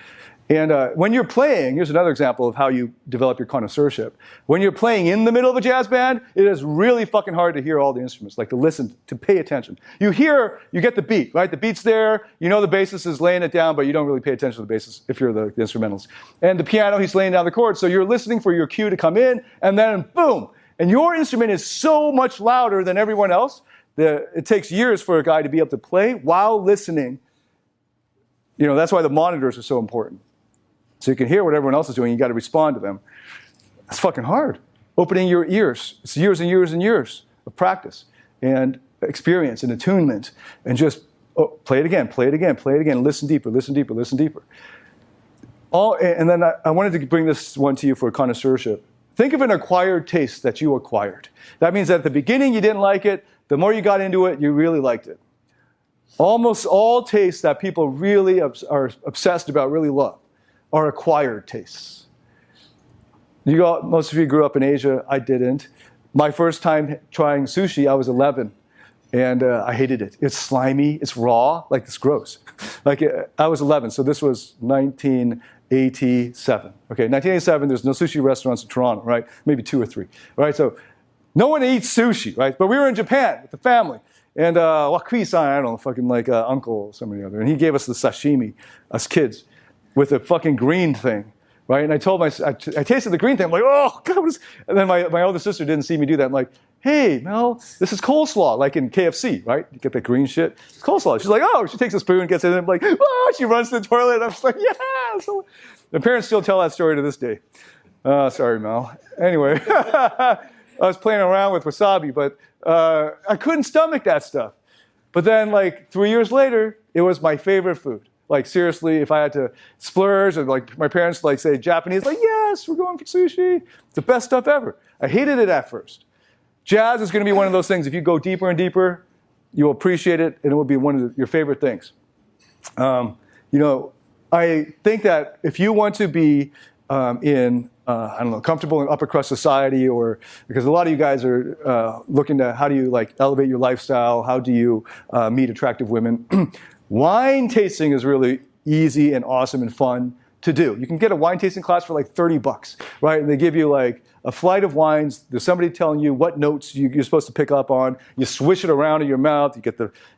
And when you're playing, here's another example of how you develop your connoisseurship. When you're playing in the middle of a jazz band, it is really fucking hard to hear all the instruments, like to listen, to pay attention. You get the beat, right? The beat's there, you know the bassist is laying it down, but you don't really pay attention to the bassist if you're the instrumentals. And the piano, he's laying down the chords, so you're listening for your cue to come in, and then boom! And your instrument is so much louder than everyone else that it takes years for a guy to be able to play while listening. You know, that's why the monitors are so important. So you can hear what everyone else is doing, you got to respond to them. That's fucking hard. Opening your ears. It's years and years and years of practice and experience and attunement and just play it again, play it again, play it again, listen deeper, listen deeper, listen deeper. And then I wanted to bring this one to you for connoisseurship. Think of an acquired taste that you acquired. That means that at the beginning you didn't like it. The more you got into it, you really liked it. Almost all tastes that people really are obsessed about, really love, are acquired tastes. Most of you grew up in Asia. I didn't. My first time trying sushi, I was 11, and I hated it. It's slimy. It's raw. Like, it's gross. I was 11, so this was 1987. Okay, 1987. There's no sushi restaurants in Toronto, right? Maybe 2 or 3. Right? So no one eats sushi, right? But we were in Japan with the family. And Wakui-san, I don't know, fucking like uncle or somebody other. And he gave us the sashimi, us kids, with a fucking green thing, right? And I tasted the green thing. I'm like, oh, God, what is... And then my older sister didn't see me do that. I'm like, hey, Mel, this is coleslaw, like in KFC, right? You get that green shit. It's coleslaw. She's like, oh, she takes a spoon, gets it, and I'm like, oh, she runs to the toilet. I'm just like, yeah. So, the parents still tell that story to this day. Sorry, Mel. Anyway, I was playing around with wasabi, but I couldn't stomach that stuff. But then, like, 3 years later, it was my favorite food. Like, seriously, if I had to splurge, or like my parents like say Japanese, like, yes, we're going for sushi. It's the best stuff ever. I hated it at first. Jazz is going to be one of those things. If you go deeper and deeper, you'll appreciate it, and it will be one of your favorite things. You know, I think that if you want to be in, I don't know, comfortable in upper crust society, or because a lot of you guys are looking to how do you like elevate your lifestyle, how do you meet attractive women. Wine tasting is really easy and awesome and fun to do. You can get a wine tasting class for like $30, right? And they give you like a flight of wines. There's somebody telling you what notes you're supposed to pick up on. You swish it around in your mouth.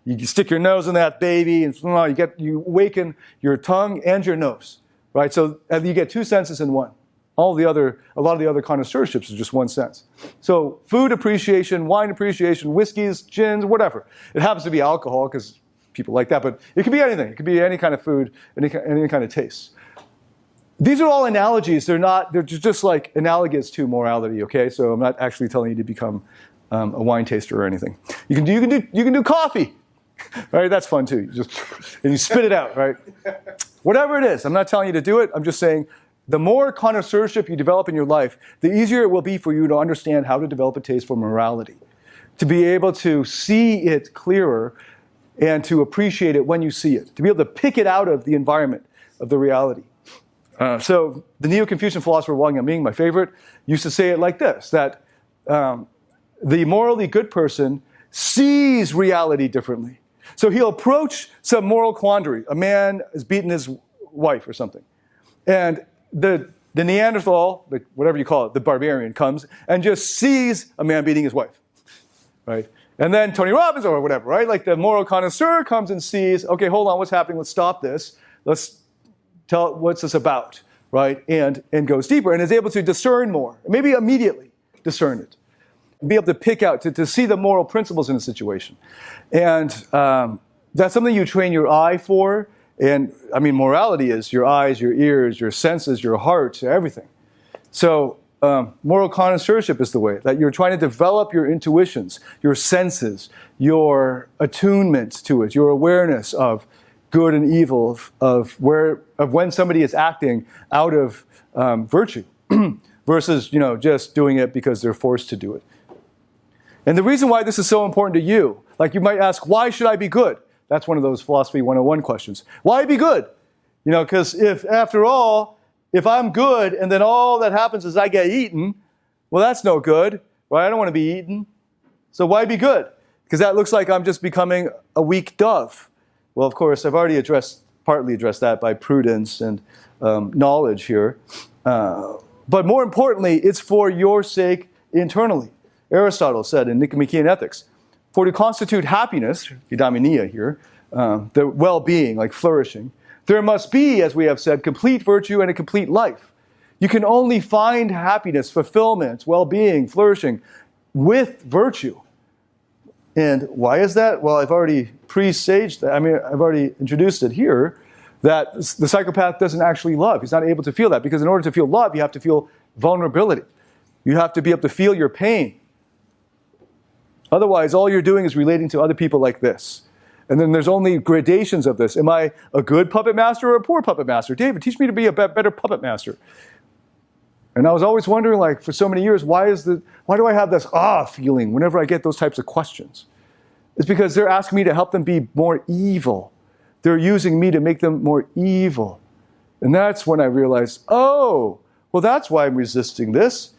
You stick your nose in that baby, and you awaken your tongue and your nose, right? So you get 2 senses in one. A lot of the other connoisseurships is just 1 sense. So food appreciation, wine appreciation, whiskeys, gins, whatever. It happens to be alcohol because people like that, but it could be anything. It could be any kind of food, any kind of taste. These are all analogies. They're just like analogous to morality, okay? So I'm not actually telling you to become a wine taster or anything. You can do coffee, right? That's fun too. And you spit it out, right? Whatever it is, I'm not telling you to do it. I'm just saying the more connoisseurship you develop in your life, the easier it will be for you to understand how to develop a taste for morality, to be able to see it clearer and to appreciate it when you see it, to be able to pick it out of the environment of the reality. So the Neo-Confucian philosopher Wang Yaming, my favorite, used to say it like this, that the morally good person sees reality differently. So he'll approach some moral quandary. A man has beaten his wife or something. And the Neanderthal, whatever you call it, the barbarian, comes and just sees a man beating his wife, right? And then Tony Robbins or whatever, right? Like the moral connoisseur comes and sees, okay, hold on, what's happening? Let's stop this. Let's tell what's this about, right? right? And goes deeper and is able to discern more, maybe immediately discern it, be able to pick out, to see the moral principles in a situation. And that's something you train your eye for. And I mean, morality is your eyes, your ears, your senses, your heart, everything. So moral connoisseurship is the way that you're trying to develop your intuitions, your senses, your attunement to it, your awareness of good and evil, of when somebody is acting out of virtue versus just doing it because they're forced to do it. And the reason why this is so important to you, like you might ask, why should I be good? That's one of those philosophy 101 questions. Why be good? Because after all, if I'm good and then all that happens is I get eaten, well, that's no good, right? I don't want to be eaten. So why be good? Because that looks like I'm just becoming a weak dove. Well, of course, I've already partly addressed that by prudence and knowledge here. But more importantly, it's for your sake internally. Aristotle said in Nicomachean Ethics, for to constitute happiness, eudaimonia here, the well-being, like flourishing, there must be, as we have said, complete virtue and a complete life. You can only find happiness, fulfillment, well-being, flourishing with virtue. And why is that? Well, I've already presaged that. I mean, I've already introduced it here, that the psychopath doesn't actually love. He's not able to feel that, because in order to feel love, you have to feel vulnerability. You have to be able to feel your pain. Otherwise, all you're doing is relating to other people like this. And then there's only gradations of this. Am I a good puppet master or a poor puppet master? David, teach me to be a better puppet master. And I was always wondering, like, for so many years, why do I have this feeling whenever I get those types of questions? It's because they're asking me to help them be more evil. They're using me to make them more evil. And that's when I realized, well, that's why I'm resisting this.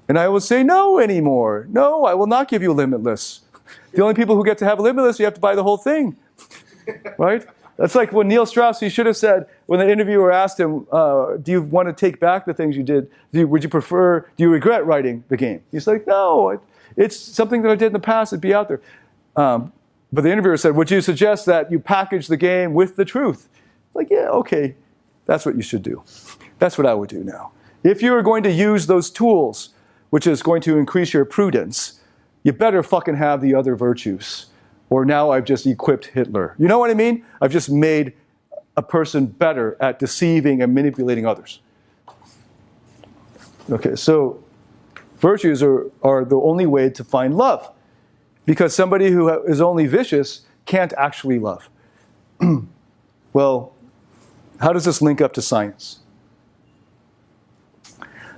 And I will say no anymore. No, I will not give you limitless. The only people who get to have limitless, you have to buy the whole thing, right? That's like when Neil Strauss, he should have said, when the interviewer asked him, do you want to take back the things you did? Do you regret writing the game? He's like, no, it's something that I did in the past, it'd be out there. But the interviewer said, would you suggest that you package the game with the truth? Like, yeah, okay, that's what you should do. That's what I would do now. If you're going to use those tools, which is going to increase your prudence, you better fucking have the other virtues. Or now I've just equipped Hitler. You know what I mean? I've just made a person better at deceiving and manipulating others. Okay, so virtues are the only way to find love. Because somebody who is only vicious can't actually love. Well, how does this link up to science?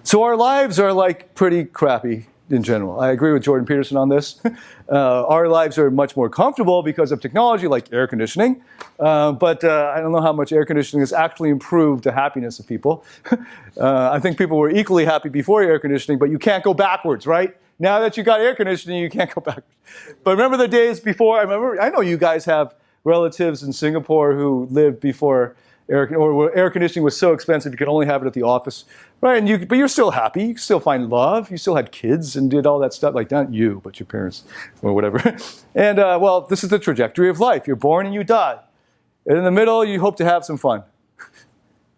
So our lives are like pretty crappy in general. I agree with Jordan Peterson on this. Our lives are much more comfortable because of technology like air conditioning. But I don't know how much air conditioning has actually improved the happiness of people. I think people were equally happy before air conditioning, but you can't go backwards, right? Now that you got air conditioning, you can't go backwards. But remember the days before? I know you guys have relatives in Singapore who lived before where air conditioning was so expensive you could only have it at the office, right? But you're still happy. You still find love. You still had kids and did all that stuff. Like, not you, but your parents or whatever. And, well, this is the trajectory of life. You're born and you die. And in the middle, you hope to have some fun.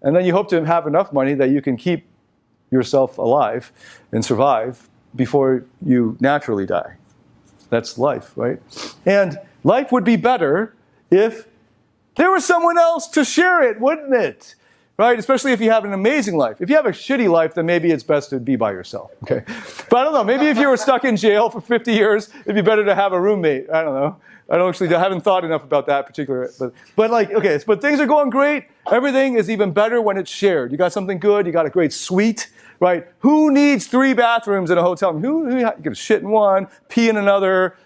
And then you hope to have enough money that you can keep yourself alive and survive before you naturally die. That's life, right? And life would be better if there was someone else to share it, wouldn't it? Right? Especially if you have an amazing life. If you have a shitty life, then maybe it's best to be by yourself. Okay? But I don't know. Maybe if you were stuck in jail for 50 years, it'd be better to have a roommate. I don't know. I haven't thought enough about that particular. But like, okay, but things are going great. Everything is even better when it's shared. You got something good. You got a great suite, right? Who needs 3 bathrooms in a hotel? You can shit in one, pee in another,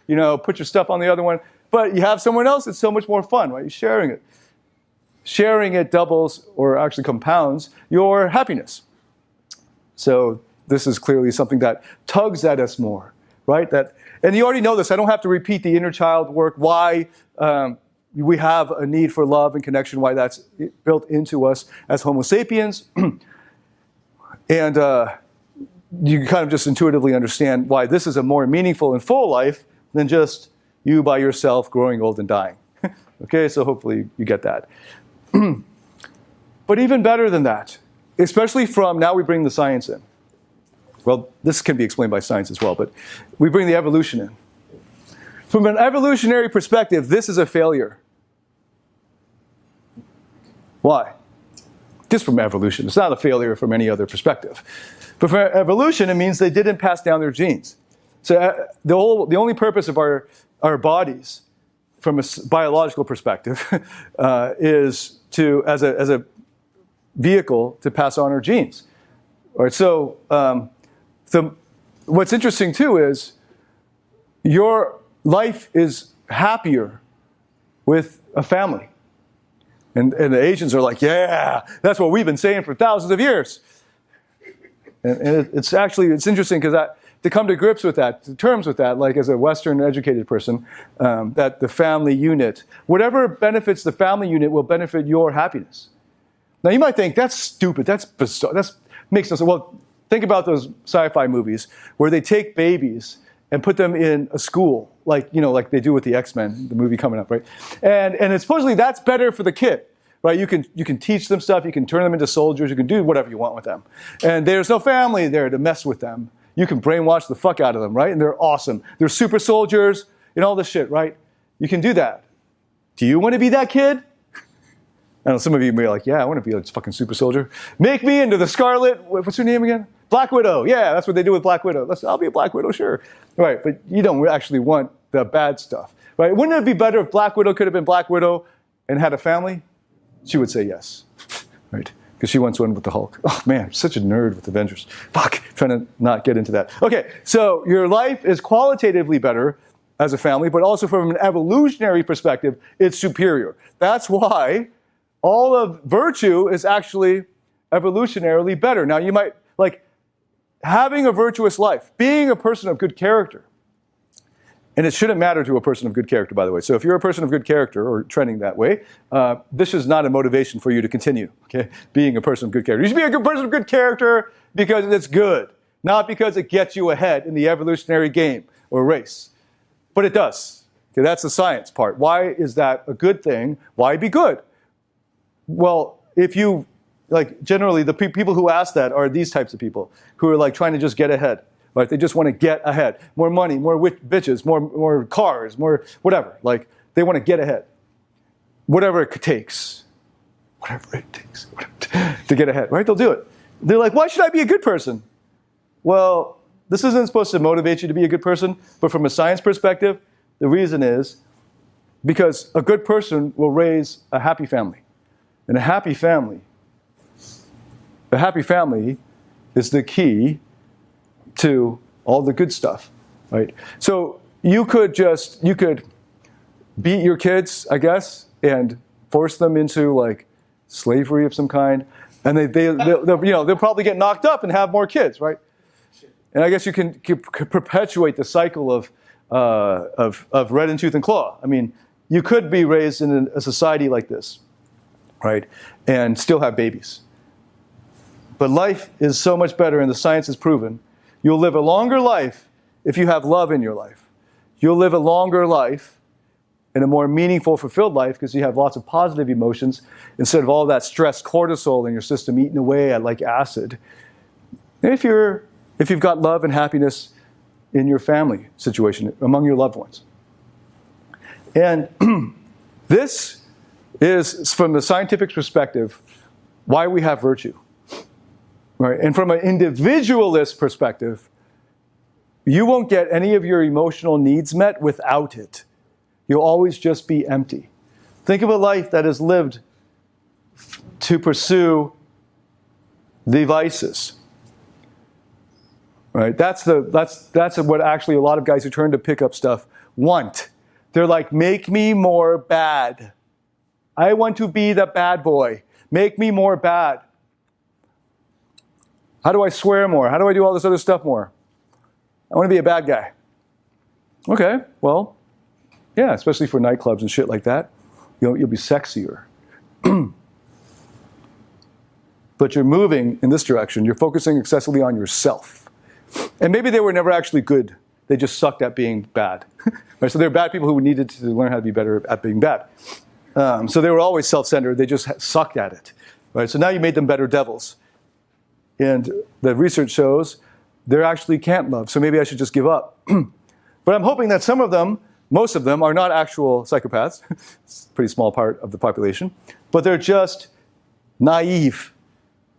put your stuff on the other one. But you have someone else, it's so much more fun, right? You're sharing it. Sharing it doubles, or actually compounds, your happiness. So this is clearly something that tugs at us more, right? And you already know this. I don't have to repeat the inner child work, why we have a need for love and connection, why that's built into us as Homo sapiens. And you kind of just intuitively understand why this is a more meaningful and full life than just you by yourself growing old and dying. Okay, so hopefully you get that. But even better than that, especially from, now we bring the science in. Well, this can be explained by science as well, but we bring the evolution in. From an evolutionary perspective, this is a failure. Why? Just from evolution. It's not a failure from any other perspective. But for evolution, it means they didn't pass down their genes. So the only purpose of our bodies, from a biological perspective, is to, as a vehicle, to pass on our genes. All right, so what's interesting too is your life is happier with a family. And the Asians are like, yeah, that's what we've been saying for thousands of years. And it's interesting because to come to grips with that, to terms with that, like as a Western educated person, that the family unit, whatever benefits the family unit will benefit your happiness. Now you might think, that's stupid, that's bizarre, that makes no sense. Well, think about those sci-fi movies where they take babies and put them in a school, like they do with the X-Men, the movie coming up, right? And it's supposedly that's better for the kid, right? You can teach them stuff, you can turn them into soldiers, you can do whatever you want with them. And there's no family there to mess with them. You can brainwash the fuck out of them, right? And they're awesome. They're super soldiers and all this shit, right? You can do that. Do you want to be that kid? I know some of you may be like, yeah, I want to be a fucking super soldier. Make me into the Scarlet, what's her name again? Black Widow. Yeah, that's what they do with Black Widow. I'll be a Black Widow, sure. Right, but you don't actually want the bad stuff, right? Wouldn't it be better if Black Widow could have been Black Widow and had a family? She would say yes, right? Because she wants one with the Hulk. Oh man, I'm such a nerd with Avengers. Fuck, trying to not get into that. Okay, so your life is qualitatively better as a family, but also from an evolutionary perspective, it's superior. That's why all of virtue is actually evolutionarily better. Now you might, having a virtuous life, being a person of good character, and it shouldn't matter to a person of good character, by the way. So if you're a person of good character or trending that way, this is not a motivation for you to continue, okay? Being a person of good character. You should be a good person of good character because it's good, not because it gets you ahead in the evolutionary game or race. But it does. Okay, that's the science part. Why is that a good thing? Why be good? Well, if you, generally the people who ask that are these types of people who are trying to just get ahead. Right? They just want to get ahead. More money, more bitches, more cars, more whatever. They want to get ahead. Whatever it takes. Whatever it takes to get ahead, right? They'll do it. They're like, why should I be a good person? Well, this isn't supposed to motivate you to be a good person, but from a science perspective, the reason is because a good person will raise a happy family. And a happy family is the key to all the good stuff, right? So you could beat your kids, I guess, and force them into slavery of some kind, and they'll probably get knocked up and have more kids, right? And I guess you can perpetuate the cycle of red in tooth and claw. I mean, you could be raised in a society like this, right, and still have babies. But life is so much better, and the science has proven. You'll live a longer life if you have love in your life. You'll live a longer life and a more meaningful, fulfilled life because you have lots of positive emotions instead of all that stress cortisol in your system eating away at like acid. If you've got love and happiness in your family situation, among your loved ones. And this is, from the scientific perspective, why we have virtue. Right? And from an individualist perspective, you won't get any of your emotional needs met without it. You'll always just be empty. Think of a life that is lived to pursue the vices. Right? That's what actually a lot of guys who turn to pick up stuff want. They're like, make me more bad. I want to be the bad boy. Make me more bad. How do I swear more? How do I do all this other stuff more? I want to be a bad guy. Okay, well, yeah, especially for nightclubs and shit like that. You'll be sexier. But you're moving in this direction. You're focusing excessively on yourself. And maybe they were never actually good. They just sucked at being bad. Right? So they're bad people who needed to learn how to be better at being bad. So they were always self-centered. They just sucked at it. Right? So now you made them better devils. And the research shows they actually can't love, so maybe I should just give up. But I'm hoping that some of them, most of them, are not actual psychopaths. It's a pretty small part of the population. But they're just naive.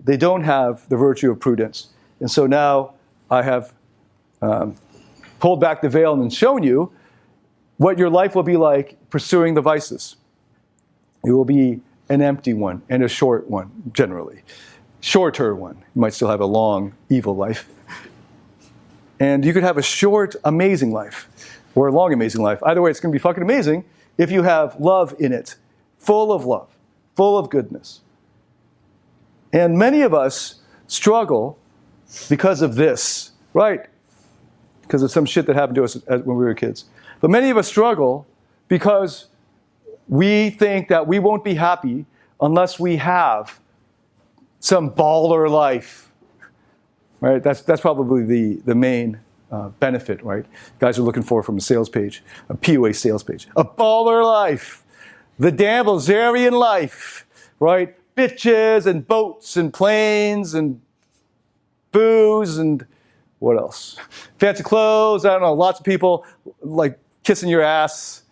They don't have the virtue of prudence. And so now I have pulled back the veil and shown you what your life will be like pursuing the vices. It will be an empty one and a short one, generally. Shorter one. You might still have a long, evil life. And you could have a short, amazing life, or a long, amazing life. Either way, it's going to be fucking amazing if you have love in it, full of love, full of goodness. And many of us struggle because of this, right? Because of some shit that happened to us when we were kids. But many of us struggle because we think that we won't be happy unless we have some baller life, right? That's probably the main benefit, right? Guys are looking for from a sales page, a POA sales page. A baller life, the Damblezarian life, right? Bitches and boats and planes and booze and what else? Fancy clothes, I don't know, lots of people like kissing your ass.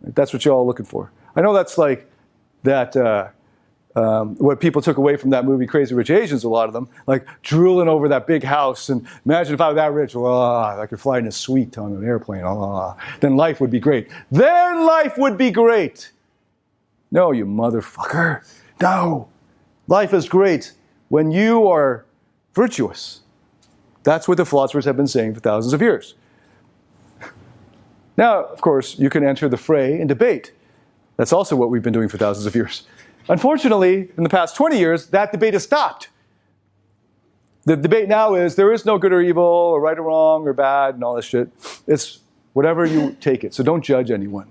That's what you're all looking for. I know that's like that, what people took away from that movie Crazy Rich Asians, a lot of them, like drooling over that big house and imagine if I was that rich, I could fly in a suite on an airplane, then life would be great. Then life would be great. No, you motherfucker. No. Life is great when you are virtuous. That's what the philosophers have been saying for thousands of years. Now, of course, you can enter the fray and debate. That's also what we've been doing for thousands of years. Unfortunately, in the past 20 years, that debate has stopped. The debate now is there is no good or evil, or right or wrong, or bad, and all this shit. It's whatever you take it. So don't judge anyone.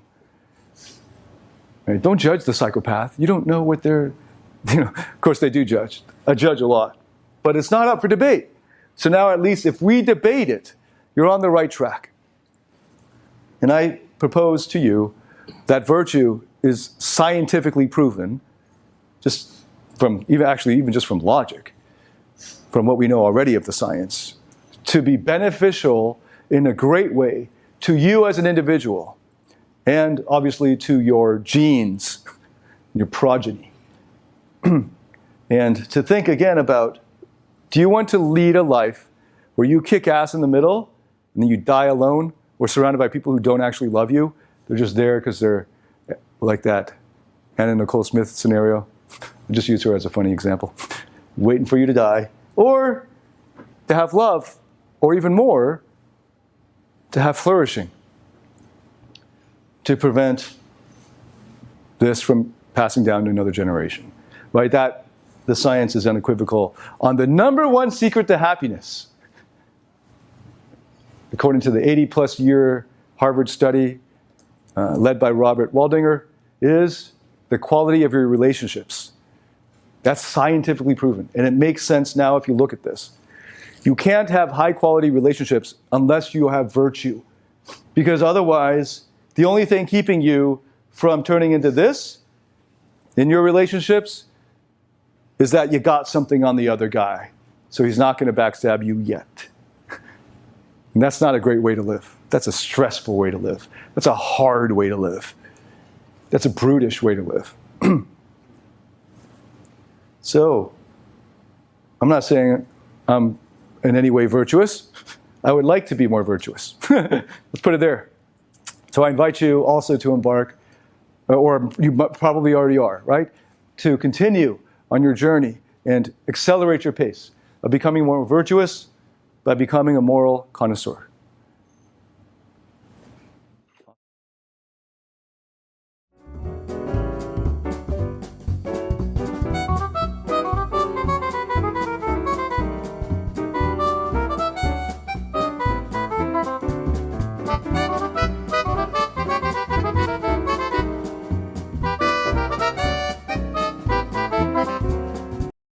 Right? Don't judge the psychopath. You don't know what they're, of course they do judge. I judge a lot. But it's not up for debate. So now at least if we debate it, you're on the right track. And I propose to you that virtue is scientifically proven, just from, even just from logic, from what we know already of the science, to be beneficial in a great way to you as an individual, and obviously to your genes, your progeny. And to think again about, do you want to lead a life where you kick ass in the middle and then you die alone or surrounded by people who don't actually love you? They're just there because they're like that Anna Nicole Smith scenario. I'll just use her as a funny example. Waiting for you to die. Or to have love, or even more, to have flourishing. To prevent this from passing down to another generation. Right? That, the science is unequivocal on the number one secret to happiness. According to the 80-plus year Harvard study led by Robert Waldinger, is the quality of your relationships. That's scientifically proven. And it makes sense now if you look at this. You can't have high-quality relationships unless you have virtue. Because otherwise, the only thing keeping you from turning into this in your relationships is that you got something on the other guy. So he's not going to backstab you yet. And that's not a great way to live. That's a stressful way to live. That's a hard way to live. That's a brutish way to live. So, I'm not saying I'm in any way virtuous. I would like to be more virtuous. Let's put it there. So I invite you also to embark, or you probably already are, right? To continue on your journey and accelerate your pace of becoming more virtuous by becoming a moral connoisseur.